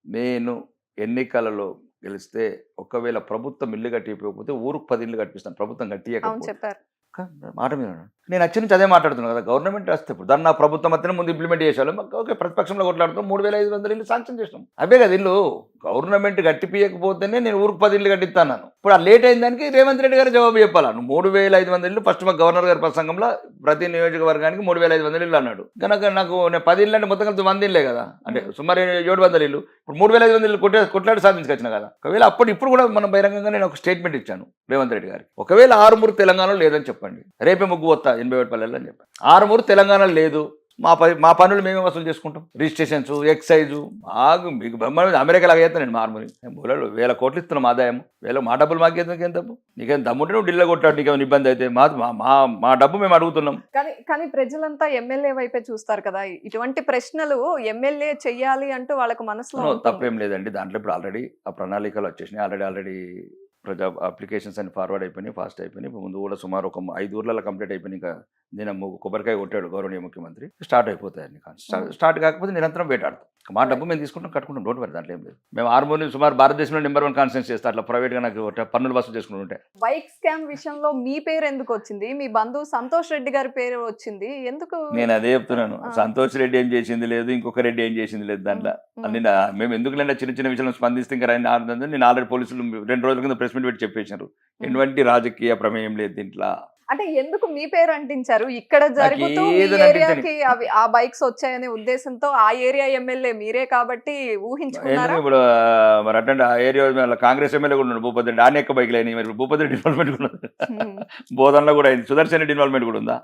నేను ఎన్నికలలో గెలిస్తే, ఒకవేళ ప్రభుత్వం ఇల్లు కట్టిపోకపోతే ఊరుకు 10 ఇల్లు కట్టిస్తాను, ప్రభుత్వం కట్టియకపోతే చెప్పారు మాట మీద. నేను వచ్చి నుంచి అదే మాట్లాడుతున్నాను కదా, గవర్నమెంట్ వస్తే ఇప్పుడు దాన్ని నా ప్రభుత్వం మధ్యన ముందు ఇంప్లిమెంట్ చేసేవాళ్ళం. ఓకే, ప్రతిపక్షంలో కొట్లాడుతాం, 3,500 ఇల్లు శాంక్షన్ చేసినాం. అవే కదా ఇల్లు. గవర్నమెంట్ కట్టిపోయకపోతేనే నేను ఊరికి 10 ఇల్లు కట్టిస్తాను. ఇప్పుడు ఆ లేట్ అయిన దానికి రేవంత్ రెడ్డి గారు జవాబు చెప్పాలా. నువ్వు 3,500 ఇల్లు ఫస్ట్ మా గవర్నర్ గారి ప్రసంగంలో ప్రతి నియోజకవర్గానికి 3,500 ఇల్లు అన్నాడు. కనుక నాకు నేను 10 ఇల్లు అంటే మొత్తం కలిసి 100 ఇల్లే కదా, అంటే సుమారు 700 ఇల్లు. ఇప్పుడు 3,500 ఇల్లు కొట్లాడి సాధించుకొచ్చిన కదా. ఒకవేళ ఇప్పుడు కూడా మనం బహిరంగంగా నేను ఒక స్టేట్మెంట్ ఇచ్చాను రేవంత్ రెడ్డి గారికి. ఒకవేళ ఆరుమూరు తెలంగాణలో లేదని చెప్పండి, రేపే ముగ్గు వస్తా 80 అని చెప్పండి. ఆరుమూరు తెలంగాణలో లేదు, మా పనులు మేమే వసూలు చేసుకుంటాం, రిజిస్ట్రేషన్స్, ఎక్సైజు. మీకు అమెరికాలాగా చేస్తాను నేను మార్మూరి బోలాడు 1000 కోట్లు ఇస్తున్నాం ఆదాయం. మా డబ్బులు మాకేం తప్పు? నీకేం దమ్ముంటే నువ్వు ఢిల్లీలో కొట్టాడు, నీకేమైనా ఇబ్బంది అయితే మా డబ్బు మేము అడుగుతున్నాం. కానీ ప్రజలంతా ఎమ్మెల్యే వైపే చూస్తారు కదా, ఇటువంటి ప్రశ్నలు ఎమ్మెల్యే చెయ్యాలి అంటూ వాళ్ళకు మనసులో తప్పేం లేదండి. దాంట్లో ఇప్పుడు ఆల్రెడీ ఆ ప్రణాళికలు వచ్చేసినాయి. ఆల్రెడీ ప్రజా అప్లికేషన్స్ అన్ని ఫార్వర్డ్ అయిపోయినాయి, ఫాస్ట్ అయిపోయినాయి. ఇప్పుడు ముందు కూడా సుమారు ఒక 5 ఊర్లలో కంప్లీట్ అయిపోయినాయి. ఇంకా నేను కొబ్బరికాయ కొట్టాడు గౌరవనీయ ముఖ్యమంత్రి. స్టార్ట్ అయిపోతాయి అన్ని. స్టార్ట్ కాకపోతే నిరంతరం వేటాడతాం. మా డబ్బు మేము తీసుకుంటాం, కట్టుకుంటాం, డోంట్ వరీ, దాంట్లో ఏం లేదు. మేము ఆర్మూర్ని సుమారు భారతదేశంలో నెంబర్ 1 కాన్స్టెన్స్ చేస్తాం. అట్లా ప్రైవేట్గా నాకు పన్నులు వసూలు చేసుకుంటుంటే. బైక్ స్కామ్ విషయంలో మీ పేరు ఎందుకు వచ్చింది? మీ బంధువు సంతోష్ రెడ్డి గారి పేరు వచ్చింది ఎందుకు? నేను అదే చెప్తున్నాను. సంతోష్ రెడ్డి ఏం చేసింది లేదు, ఇంకొక రెడ్డి ఏం చేసింది లేదు దాంట్లో. మేము ఎందుకు లేదా చిన్న విషయంలో స్పందిస్తే ఇంకా నేను ఆల్రెడీ పోలీసులు 2 రోజుల కింద ప్రెస్ మీట్ పెట్టి చెప్పేశారు, ఎటువంటి రాజకీయ ప్రమేయం లేదు దీంట్లో. అంటే ఎందుకు మీ పేరు అంటించారు? ఇక్కడ జరుగుతూ ఈ ఏరియాకి ఆ బైక్స్ వచ్చాయనే ఉద్దేశంతో ఆ ఏరియా ఎమ్మెల్యే మీరే కాబట్టి ఊహించుకున్నారా? ఇప్పుడు మరి అంటే ఆ ఏరియా కాంగ్రెస్ ఎమ్మెల్యే కూడా ఉన్నాడు భూపతి రెడ్డి, అనేక బైక్లు అయినాయి. మరి భూపతి రెడ్డి ఇన్వాల్వ్మెంట్ కూడా బోధనలో కూడా అయింది, సుదర్శన్ రెడ్డి ఇన్వాల్వ్మెంట్ కూడా ఉందా?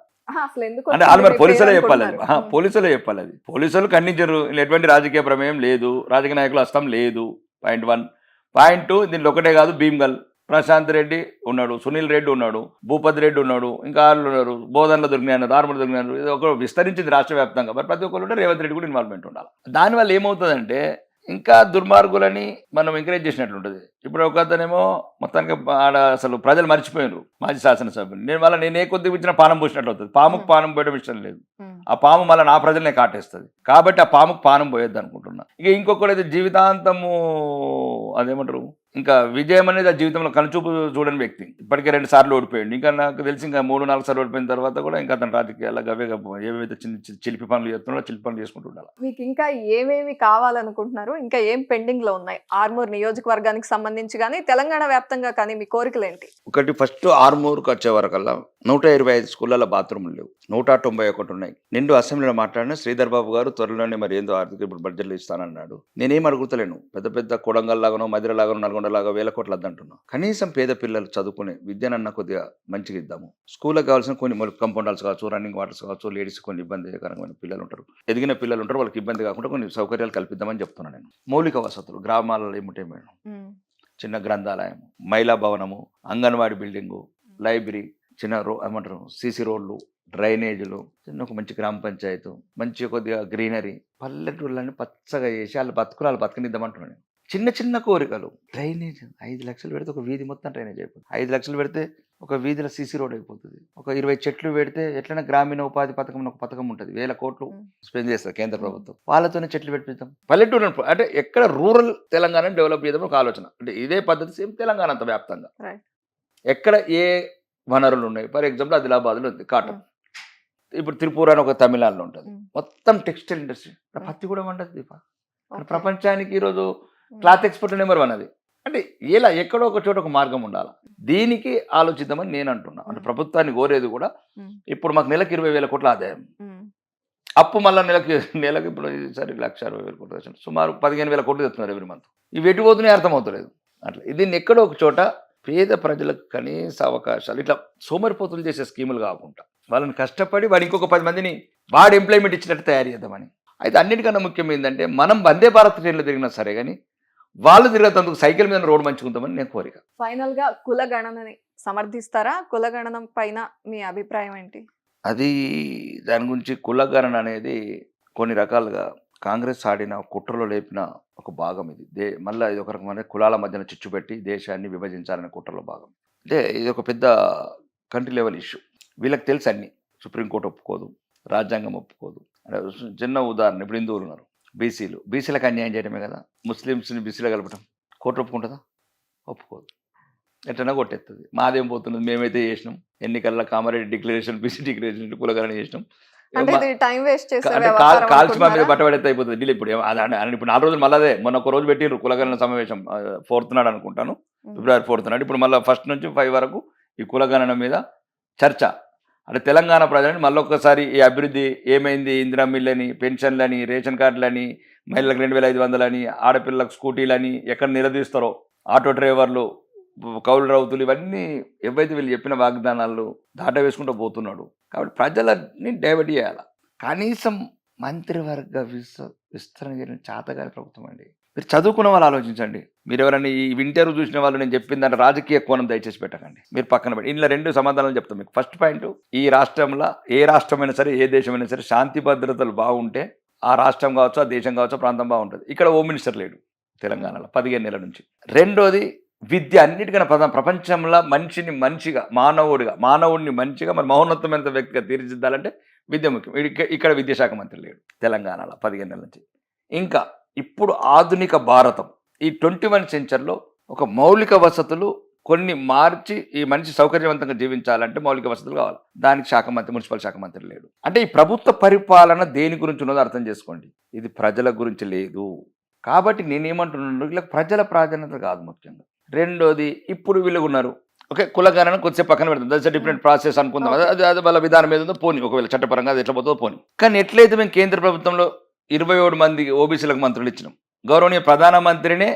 అసలు ఎందుకు అంటే వాళ్ళు మరి పోలీసులే చెప్పాలి అది. పోలీసులే చెప్పాలి అది. పోలీసులు ఖండించరు, ఎటువంటి రాజకీయ ప్రమేయం లేదు, రాజకీయ నాయకులు హస్తం లేదు. పాయింట్ 1. పాయింట్ 2, దీంట్లో ఒకటే కాదు, భీమ్గల్ ప్రశాంత్ రెడ్డి ఉన్నాడు, సునీల్ రెడ్డి ఉన్నాడు, భూపతి రెడ్డి ఉన్నాడు, ఇంకా వాళ్ళు ఉన్నారు, బోధనలో దొరికినారు, ఆర్మూర్లో దొరికినారు. ఇది ఒక విస్తరించింది రాష్ట్ర వ్యాప్తంగా. మరి ప్రతి ఒక్కరు ఉంటే రేవంత్ రెడ్డి కూడా ఇన్వాల్వ్మెంట్ ఉండాలి. దానివల్ల ఏమవుతుందంటే ఇంకా దుర్మార్గులని మనం ఎంకరేజ్ చేసినట్లు ఉంటుంది. ఇప్పుడు ఒక అతనేమో మొత్తానికి ఆడ అసలు ప్రజలు మర్చిపోయినారు మాజీ శాసనసభ్యులు. నేను ఏ కొద్దిగా ఇచ్చిన పానం పోసినట్లు అవుతుంది. పాముకు పానం పోయడం ఇష్టం లేదు, ఆ పాము మళ్ళీ నా ప్రజలనే కాటేస్తుంది. కాబట్టి ఆ పాముకు పానం పోయొద్దు అనుకుంటున్నా. ఇక ఇంకొకటి జీవితాంతము అదేమంటారు, ఇంకా విజయం అనేది ఆ జీవితంలో కనుచూపు చూడని వ్యక్తి. ఇప్పటికే 2 సార్లు ఓడిపోయాడు. ఇంకా నాకు తెలిసి ఇంకా 3-4 సార్లు ఓడిపోయిన తర్వాత కూడా ఇంకా అతను రాజకీయాల్లో గవే ఏవైతే చిన్న చిలిపి పనులు చేస్తున్నాడో చిలిపి పనులు చేసుకుంటూ ఉండాలి. మీకు ఇంకా ఏమేమి కావాలనుకుంటున్నారు? ఇంకా ఏం పెండింగ్ లో ఉన్నాయి ఆర్మూర్ నియోజకవర్గానికి సంబంధించి కానీ తెలంగాణ వ్యాప్తంగా కానీ మీ కోరికలు ఏంటి? ఒకటి, ఫస్ట్ ఆర్మూర్కి వచ్చే వరకల్లా 125 స్కూళ్ళ బాత్రూములు లేవు, 191 ఉన్నాయి. నిండు అసెంబ్లీలో మాట్లాడిన శ్రీధర్ బాబు గారు త్వరలోనే మరి ఏందో ఆర్థిక ఇప్పుడు బడ్జెట్లు ఇస్తానన్నాడు. నేనేం అడుగుతలేను, పెద్ద కొడంగల్ లాగానో మధిరలాగానో నల్గొండలాగా 1000 కోట్లు వద్దంటున్నా. కనీసం పేద పిల్లలు చదువుకునే విద్యనన్నా కొద్దిగా మంచిగా ఇద్దాము. స్కూల్కి కావాల్సిన కొన్ని కంపౌండ్ హాల్స్ కావచ్చు, రన్నింగ్ వాటర్స్ కావచ్చు, లేడీస్ కొన్ని ఇబ్బందికరమైన పిల్లలు ఉంటారు, ఎదిగిన పిల్లలు ఉంటారు, వాళ్ళకి ఇబ్బంది కాకుండా కొన్ని సౌకర్యాలు కల్పిద్దామని చెప్తున్నాను నేను. మౌలిక వసతులు గ్రామాలలో ఏముంటాయి మేడం, చిన్న గ్రంథాలయం, మహిళా భవనము, అంగన్వాడీ బిల్డింగు, లైబ్రరీ, చిన్న ఏమంటారు సీసీ రోడ్లు, డ్రైనేజీలు, చిన్న ఒక మంచి గ్రామ పంచాయతీ, మంచి కొద్దిగా గ్రీనరీ, పల్లెటూళ్ళని పచ్చగా చేసి వాళ్ళు బతకనిద్దామంటున్నాను. చిన్న కోరికలు. డ్రైనేజ్ 5 లక్షలు పెడితే ఒక వీధి మొత్తం డ్రైనేజ్ అయిపోతుంది. 5 లక్షలు పెడితే ఒక వీధిలో సీసీ రోడ్ అయిపోతుంది. ఒక 20 చెట్లు పెడితే ఎట్లైనా గ్రామీణ ఉపాధి పథకం ఒక పథకం ఉంటుంది, 1000 కోట్లు స్పెండ్ చేస్తారు కేంద్ర ప్రభుత్వం. వాళ్ళతోనే చెట్లు పెట్టిద్దాం. పల్లెటూరు అంటే ఎక్కడ రూరల్ తెలంగాణ డెవలప్ చేద్దాం ఒక ఆలోచన. అంటే ఇదే పద్ధతి సేమ్ తెలంగాణ అంత వ్యాప్తంగా ఎక్కడ ఏ వనరులు ఉన్నాయి. ఫర్ ఎగ్జాంపుల్ ఆదిలాబాద్లో ఉంది కాటన్, ఇప్పుడు త్రిపుర అని ఒక తమిళనాడులో ఉంటుంది, మొత్తం టెక్స్టైల్ ఇండస్ట్రీ. పత్తి కూడా వండదు దీప. ప్రపంచానికి ఈరోజు క్లాత్ ఎక్స్పోర్ట్ నెంబర్ 1 అది. అంటే ఇలా ఎక్కడో ఒక చోట ఒక మార్గం ఉండాలి. దీనికి ఆలోచిద్దామని నేను అంటున్నా. అంటే ప్రభుత్వాన్ని కోరేది కూడా, ఇప్పుడు మాకు నెలకు 20,000 కోట్ల ఆదాయం, అప్పు మళ్ళీ నెలకి ఇప్పుడు సరే 1,60,000 కోట్లు, సుమారు 15,000 కోట్లు తెస్తున్నారు ఎవ్రీ మంత్. ఇవి ఎటు పోతున్నాయి అర్థమవుతలేదు. అట్లా దీన్ని ఎక్కడో ఒక చోట పేద ప్రజలకు కనీస అవకాశాలు, ఇట్లా సోమరిపోతులు చేసే స్కీములు కాకుండా వాళ్ళని కష్టపడి వాడు ఇంకొక 10 మందిని వాడు ఎంప్లాయ్మెంట్ ఇచ్చినట్టు తయారు చేద్దామని. అయితే అన్నిటికన్నా ముఖ్యం ఏంటంటే మనం వందే భారత్ ట్రైన్లో తిరిగినా సరే కానీ వాళ్ళు తిరిగేందుకు సైకిల్ మీద రోడ్డు మంచుకుంటామని నేను కోరిక. ఫైనల్ గా కులగణనని సమర్థిస్తారా? కులగణన పైన మీ అభిప్రాయం ఏంటి? అది దాని గురించి కులగణన అనేది కొన్ని రకాలుగా కాంగ్రెస్ ఆడిన కుట్రలో లేపిన ఒక భాగం ఇది. మళ్ళీ ఇది ఒక రకమైన కులాల మధ్యన చిచ్చు పెట్టి దేశాన్ని విభజించాలనే కుట్రలో భాగం. అంటే ఇది ఒక పెద్ద కంట్రీ లెవెల్ ఇష్యూ. వీళ్ళకి తెలుసు అన్ని. సుప్రీంకోర్టు ఒప్పుకోదు, రాజ్యాంగం ఒప్పుకోదు. అంటే చిన్న ఉదాహరణ, ఇప్పుడు హిందువులు ఉన్నారు, బీసీలకు అన్యాయం చేయడమే కదా. ముస్లిమ్స్ని బీసీలో కలపడం కోర్టు ఒప్పుకుంటుందా? ఒప్పుకోదు. ఎట్లన్నా కొట్టేస్తుంది. మాదేం పోతున్నది, మేమైతే చేసినాం ఎన్నికల్లో కామారెడ్డి డిక్లరేషన్, బీసీ డిక్లరేషన్, కులగణన చేసినాం. కాల్చి మా మీద బట్టబడితే అయిపోతుంది ఢిల్లీ. ఇప్పుడు ఇప్పుడు 4 రోజులు మళ్ళీ అదే మొన్న ఒక రోజు పెట్టిండ్రు కులగణన సమావేశం, 4th నాడు అనుకుంటాను. ఫిబ్రవరి 4th నాడు. ఇప్పుడు మళ్ళీ 1st నుంచి 5 వరకు ఈ కులగణన మీద చర్చ. అంటే తెలంగాణ ప్రజలని మళ్ళొక్కసారి ఈ అభివృద్ధి ఏమైంది, ఇందిరా మిల్లని, పెన్షన్లని, రేషన్ కార్డులని, మహిళలకు 2500 అని, ఆడపిల్లలకు స్కూటీలని ఎక్కడ నిలదీస్తారో, ఆటో డ్రైవర్లు, కౌలు రౌతులు, ఇవన్నీ ఏవైతే వీళ్ళు చెప్పిన వాగ్దానాలు దాట వేసుకుంటూ పోతున్నాడు. కాబట్టి ప్రజలని డైవర్ట్ చేయాలి. కనీసం మంత్రివర్గ విస్తరణ చేయడం చేతగాని ప్రభుత్వం అండి. మీరు చదువుకున్న వాళ్ళు ఆలోచించండి. మీరు ఎవరైనా ఈ ఇంటర్వ్యూ చూసిన వాళ్ళు నేను చెప్పిందంటే రాజకీయ కోణం దయచేసి పెట్టకండి. మీరు పక్కన పెట్టి ఇందులో 2 సమాధానాలు చెప్తాం మీకు. ఫస్ట్ పాయింట్, ఈ రాష్ట్రంలో ఏ రాష్ట్రమైనా సరే, ఏ దేశమైనా సరే శాంతి భద్రతలు బాగుంటే ఆ రాష్ట్రం కావచ్చు, ఆ దేశం కావచ్చు, ప్రాంతం బాగుంటుంది. ఇక్కడ హోమ్ మినిస్టర్ లేడు తెలంగాణలో 15 నెలల నుంచి. రెండోది, విద్య అన్నిటికన్నా ప్రపంచంలో మనిషిని మంచిగా, మానవుడిని మంచిగా మరి మహోన్నతమైన వ్యక్తిగా తీర్చిదిద్దాలంటే విద్య ముఖ్యం. ఇక్కడ విద్యాశాఖ మంత్రి లేడు తెలంగాణలో 15 నెలల నుంచి. ఇంకా ఇప్పుడు ఆధునిక భారతం ఈ 21వ సెంచరీలో ఒక మౌలిక వసతులు కొన్ని మార్చి ఈ మనిషి సౌకర్యవంతంగా జీవించాలంటే మౌలిక వసతులు కావాలి. దానికి శాఖ మంత్రి, మున్సిపల్ శాఖ మంత్రి లేడు. అంటే ఈ ప్రభుత్వ పరిపాలన దేని గురించి ఉన్నదో అర్థం చేసుకోండి. ఇది ప్రజల గురించి లేదు. కాబట్టి నేనేమంటున్నాను, ఇలా ప్రజల ప్రాధాన్యత కాదు ముఖ్యంగా. రెండోది, ఇప్పుడు వీళ్ళు ఉన్నారు, ఓకే, కులగణన కొద్దిసేపు పక్కన పెడతాం, దట్స్ డిఫరెంట్ ప్రాసెస్ అనుకుందాం. అది వాళ్ళ విధానం మీద ఉందో పోనీ, ఒకవేళ చట్టపరంగా అది ఎట్లా పోతుందో పోనీ. కానీ ఎట్లయితే మేము కేంద్ర ప్రభుత్వంలో 27 మంది ఓబీసీలకు మంత్రులు ఇచ్చినాం, గౌరవనీయ ప్రధానమంత్రినే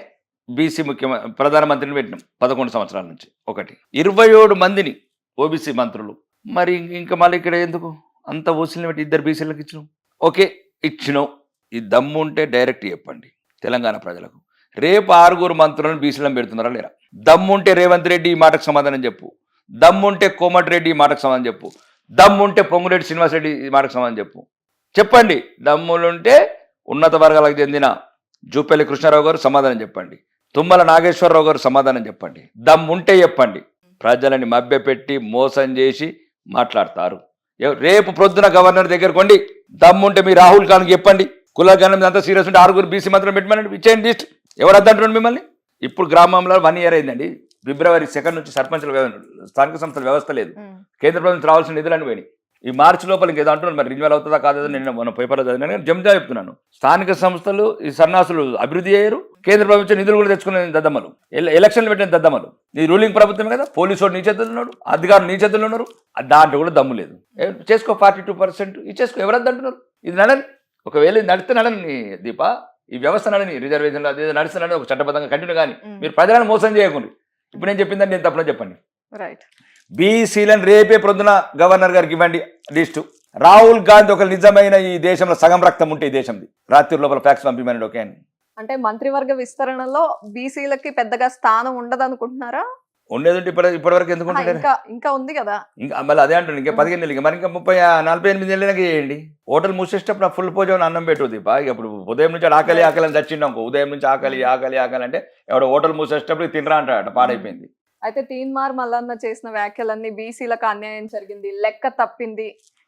ప్రధానమంత్రిని పెట్టినాం 11 సంవత్సరాల నుంచి. ఒకటి 27 మందిని ఓబీసీ మంత్రులు. మరి ఇంకా మళ్ళీ ఇక్కడ ఎందుకు అంత ఓసీలను పెట్టి 2 బీసీలకు ఇచ్చినాం? ఓకే, ఇచ్చినాం. ఈ దమ్ము ఉంటే డైరెక్ట్ చెప్పండి తెలంగాణ ప్రజలకు. రేపు 6 మంత్రులను బీసీలను పెడుతున్నారా లేరా? దమ్ముంటే రేవంత్ రెడ్డి ఈ మాటకు సమాధానం చెప్పు. దమ్ముంటే కోమటిరెడ్డి ఈ మాటకు సమాధానం చెప్పు. దమ్ముంటే పొంగురెడ్డి శ్రీనివాసరెడ్డి ఈ మాటకు సమాధానం చెప్పండి. దమ్ములుంటే ఉన్నత వర్గాలకు చెందిన జూపల్లి కృష్ణారావు గారు సమాధానం చెప్పండి. తుమ్మల నాగేశ్వరరావు గారు సమాధానం చెప్పండి. దమ్ముంటే చెప్పండి. ప్రజలని మభ్యపెట్టి మోసం చేసి మాట్లాడతారు. రేపు ప్రొద్దున గవర్నర్ దగ్గర కొండి, దమ్ముంటే మీ రాహుల్ గాంధీకి చెప్పండి. కులగణన అంతా సీరియస్ ఉంటే 6 బీసీ మంత్రులు పెట్టమని ఇచ్చేయండి లిస్ట్. ఎవరు వద్దంటున్నాడు మిమ్మల్ని? ఇప్పుడు గ్రామంలో 1 year అయిందండి. ఫిబ్రవరి 2 నుంచి సర్పంచుల స్థానిక సంస్థల వ్యవస్థ లేదు. కేంద్ర ప్రభుత్వం రావాల్సిన నిధులను పోయినాయి. ఈ మార్చి లోపల ఇంకేదో అంటున్నారు, మరి రిన్యూవల్ అవుతుందా కాదో నేను మన పేపర్లో చదివినా. జమ్జా చెప్తున్నాను, స్థానిక సంస్థలు ఈ సన్నాసులు అభివృద్ధి చేయరు, కేంద్ర ప్రభుత్వం నిధులు కూడా తెచ్చుకునే దద్దమ్మలు, ఎలక్షన్లు పెట్టిన దద్దమ్మలు. ఈ రూలింగ్ ప్రభుత్వమే కదా, పోలీసు వాడు నీ చేతుల్లో ఉన్నాడు, అధికారులు నీ చేతుల్లో ఉన్నారు. దాంట్లో కూడా దమ్ము లేదు. చేసుకో 42% ఇచ్చేసుకో. ఎవరద్దు అంటున్నారు? ఇది నడని, ఒకవేళ ఇది నడిస్తే నడని దీపా, ఈ వ్యవస్థ నడని, రిజర్వేషన్లు అది నడుస్తున్నాడని ఒక చట్టబద్ధంగా కంటిన్యూ కానీ మీరు ప్రజలను మోసం చేయకుండా. ఇప్పుడు నేను చెప్పిందని నేను తప్పని చెప్పండి. రైట్, బీసీలను రేపే ప్రొద్దున గవర్నర్ గారికి ఇవ్వండి లిస్టు. రాహుల్ గాంధీ ఒక నిజమైన ఈ దేశంలో సగం రక్తం ఉంటే ఈ దేశంది, రాత్రి లోపల ఫ్యాక్స్ పంపిమని. ఓకే, అంటే మంత్రివర్గ విస్తరణలో బీసీలకి పెద్దగా స్థానం ఉండదు అనుకుంటున్నారా? ఉండేదంటే ఇప్పటివరకు ఎందుకు ఇంకా ఉంది కదా. ఇంకా మళ్ళీ అదే అంటుంది, ఇంకా 15 నెలలు, మరి ఇంకా 48 నెలలకి చేయండి. హోటల్ మూసేటప్పుడు ఆ ఫుల్ భోజనం అన్నం పెట్టు దీపా. ఇప్పుడు ఉదయం నుంచి ఆకలి అని చచ్చిండు, ఉదయం నుంచి ఆకలి అంటే ఎవడో హోటల్ మూసేటప్పుడు తినరా అంటాడట, పాడైపోయింది. అయితే తీన్మార్ మల్లన్న చేసిన వ్యాఖ్యలన్నీ బీసీలకు అన్యాయం జరిగింది, లెక్క తప్పింది,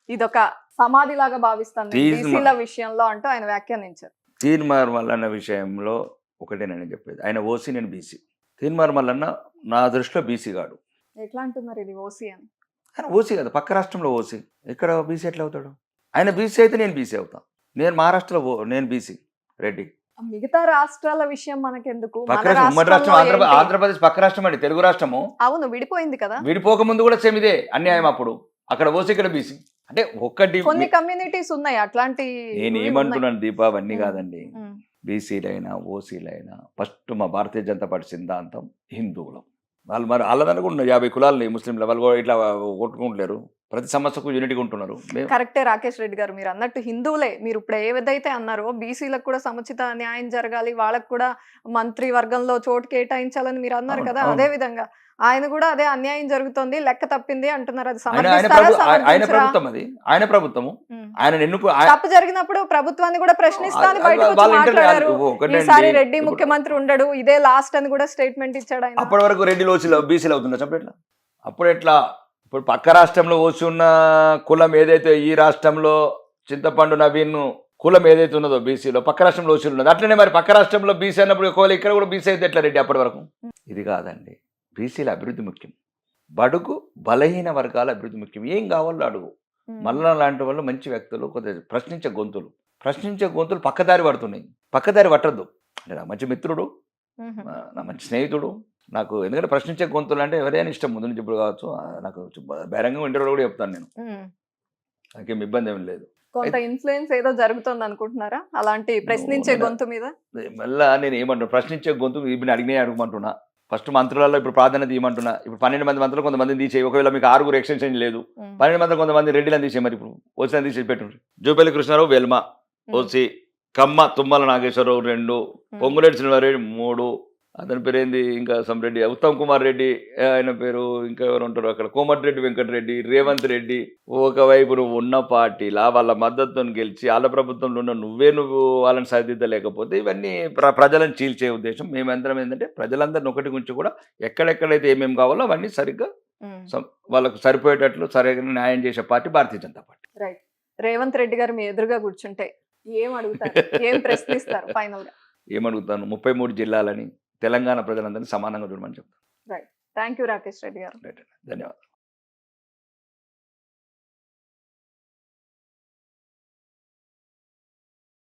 ఇదొక సమాధి లాగా భావిస్తాను బీసీల విషయంలో అంటూ ఆయన వ్యాఖ్యానించారు. తీన్మార్ మల్లన్న విషయంలో ఒకటే నేను చెప్పేది, ఆయన ఓసీ, నేను బీసీ. తీన్మార్ మల్లన్న నా దృష్టిలో బీసీ గాడు. ఎట్లా అంటున్నారు ఇది ఓసీ అని? ఆయన ఓసీ కదా, పక్క రాష్ట్రంలో ఓసీ, ఇక్కడ బీసీ ఎట్లా అవుతాడు? ఆయన బీసీ అయితే నేను బీసీ అవుతా. నేను మహారాష్ట్రలో నేను బీసీ రెడ్డి. మిగతా రాష్ట్రాల విషయం మనకెందుకు? ఉమ్మడి రాష్ట్రం ఆంధ్రప్రదేశ్ పక్క రాష్ట్రం అండి, తెలుగు రాష్ట్రము. అవును, విడిపోయింది కదా. విడిపోక ముందు కూడా సేమ్ ఇదే అన్యాయం. అప్పుడు అక్కడ ఓసీ, ఇక్కడ బీసీ. అంటే ఒక్కటి కొన్ని కమ్యూనిటీస్ ఉన్నాయి అట్లాంటి. నేను ఏమంటున్నాను దీపా, అవన్నీ కాదండి. బీసీలైనా ఓసీలైనా ఫస్ట్ మా భారతీయ జనతా పార్టీ సిద్ధాంతం హిందువులు. వాళ్ళు మరి వాళ్ళదనుకు 50 కులాలని ముస్లింలు వాళ్ళు ఇట్లా కొట్టుకుంటలేరు, ప్రతి సమస్యకు యూనిటీగా ఉంటున్నారు. కరెక్టే రాకేష్ రెడ్డి గారు, మీరు అన్నట్టు హిందువులే. మీరు ఇప్పుడు ఏదైతే అన్నారో బీసీలకు కూడా సముచిత న్యాయం జరగాలి, వాళ్ళకు కూడా మంత్రి వర్గంలో చోటు కేటాయించాలని మీరు అన్నారు కదా. అదే విధంగా ఆయన కూడా అదే అన్యాయం జరుగుతుంది, లెక్క తప్పింది అంటున్నారు. అది ఆయన ప్రభుత్వం, అది ఆయన ప్రభుత్వము. ఆయన తప్పు జరిగినప్పుడు ప్రభుత్వాన్ని కూడా ప్రశ్నిస్తాను బయటకు మాట్లాడారు. ఈసారి రెడ్డి ముఖ్యమంత్రి ఉండడు, ఇదే లాస్ట్ అని కూడా స్టేట్మెంట్ ఇచ్చాడు ఆయన. అప్పటి వరకు రెడ్డి బీసీలు అవుతుందా చెప్పట్లా? అప్పుడు ఎట్లా? ఇప్పుడు పక్క రాష్ట్రంలో ఓసి ఉన్న కులం ఏదైతే ఈ రాష్ట్రంలో చింతపండు నవీన్ కులం ఏదైతే ఉన్నదో బీసీలో, పక్క రాష్ట్రంలో ఓసీలు ఉన్నది. అట్లనే మరి పక్క రాష్ట్రంలో బీసీ అన్నప్పుడు ఒకవేళ ఇక్కడ కూడా బీసీ అయితే ఎట్లా రెడ్డి అప్పటి వరకు? ఇది కాదండి, బీసీల అభివృద్ధి ముఖ్యం, బడుగు బలహీన వర్గాల అభివృద్ధి ముఖ్యం. ఏం కావాలో అడుగు. మళ్ళా లాంటి వాళ్ళు మంచి వ్యక్తులు, కొద్దిగా ప్రశ్నించే గొంతులు పక్కదారి పడుతున్నాయి. పక్కదారి పట్టద్దు. నా మంచి మిత్రుడు, నా మంచి స్నేహితుడు, నాకు ఎందుకంటే ప్రశ్నించే గొంతులు అంటే ఎవరైనా ఇష్టం ముందు నుంచి ఇప్పుడు కావచ్చు. నాకు బహిరంగంగా ఇంటర్వ్యూలో కూడా చెప్తాను నేను. నాకేం ఇబ్బంది ఏమి లేదు. కొంత ఇన్ఫ్లుయెన్స్ ఏదో జరుగుతుంది అనుకుంటున్నారా అలాంటి ప్రశ్నించే గొంతు మీద? మళ్ళా నేను ఏమంటున్నా, ప్రశ్నించే గొంతు ఇప్పుడు అడిగినే అడగమంటున్నా. ఫస్ట్ మంత్రులలో ఇప్పుడు ప్రాధాన్యత ఇవ్వమంటున్నా. ఇప్పుడు 12 మంది మంత్రులు కొంతమందిని తీసేయి. ఒకవేళ మీకు 6 ఎక్స్టెన్షన్ లేదు, 12 మంది కొంతమంది రెడ్డిలను తీసేయి. మరి ఇప్పుడు వచ్చిన తీసి పెట్టుండ్రి. జూపల్లి కృష్ణారావు వెల్మ ఓసి, కమ్మ తుమ్మల నాగేశ్వరరావు 2, పొంగులేటి శ్రీనివాసరెడ్డి 3, అతని పేరు ఏంది ఇంకా రెడ్డి, ఉత్తమ్ కుమార్ రెడ్డి ఆయన పేరు, ఇంకా ఎవరు ఉంటారు అక్కడ, కోమటిరెడ్డి వెంకటరెడ్డి, రేవంత్ రెడ్డి. ఒకవైపు నువ్వు ఉన్న పార్టీలా వాళ్ళ మద్దతుతో గెలిచి వాళ్ళ ప్రభుత్వంలో ఉన్న నువ్వు వాళ్ళని సరిదిద్దలేకపోతే ఇవన్నీ ప్రజలను చీల్చే ఉద్దేశం. మేమందరం ఏంటంటే ప్రజలందరిని ఒకటి గురించి కూడా ఎక్కడెక్కడైతే ఏమేమి కావాలో అవన్నీ సరిగ్గా వాళ్ళకు సరిపోయేటట్లు సరిగ్గా న్యాయం చేసే party Bharatiya Janata party. Right. Revanth Reddy గారు మీ ఎదురుగా కూర్చుంటే ఏం అడుగుతారు, ఏం ప్రశ్నిస్తారు ఫైనల్ గా? ఏమడుగుతాను, 33 జిల్లాలని తెలంగాణ ప్రజలందరినీ సమానంగా చూడమని చెప్తాను. Right. Thank you Rakesh Reddy గారు. ధన్యవాదాలు.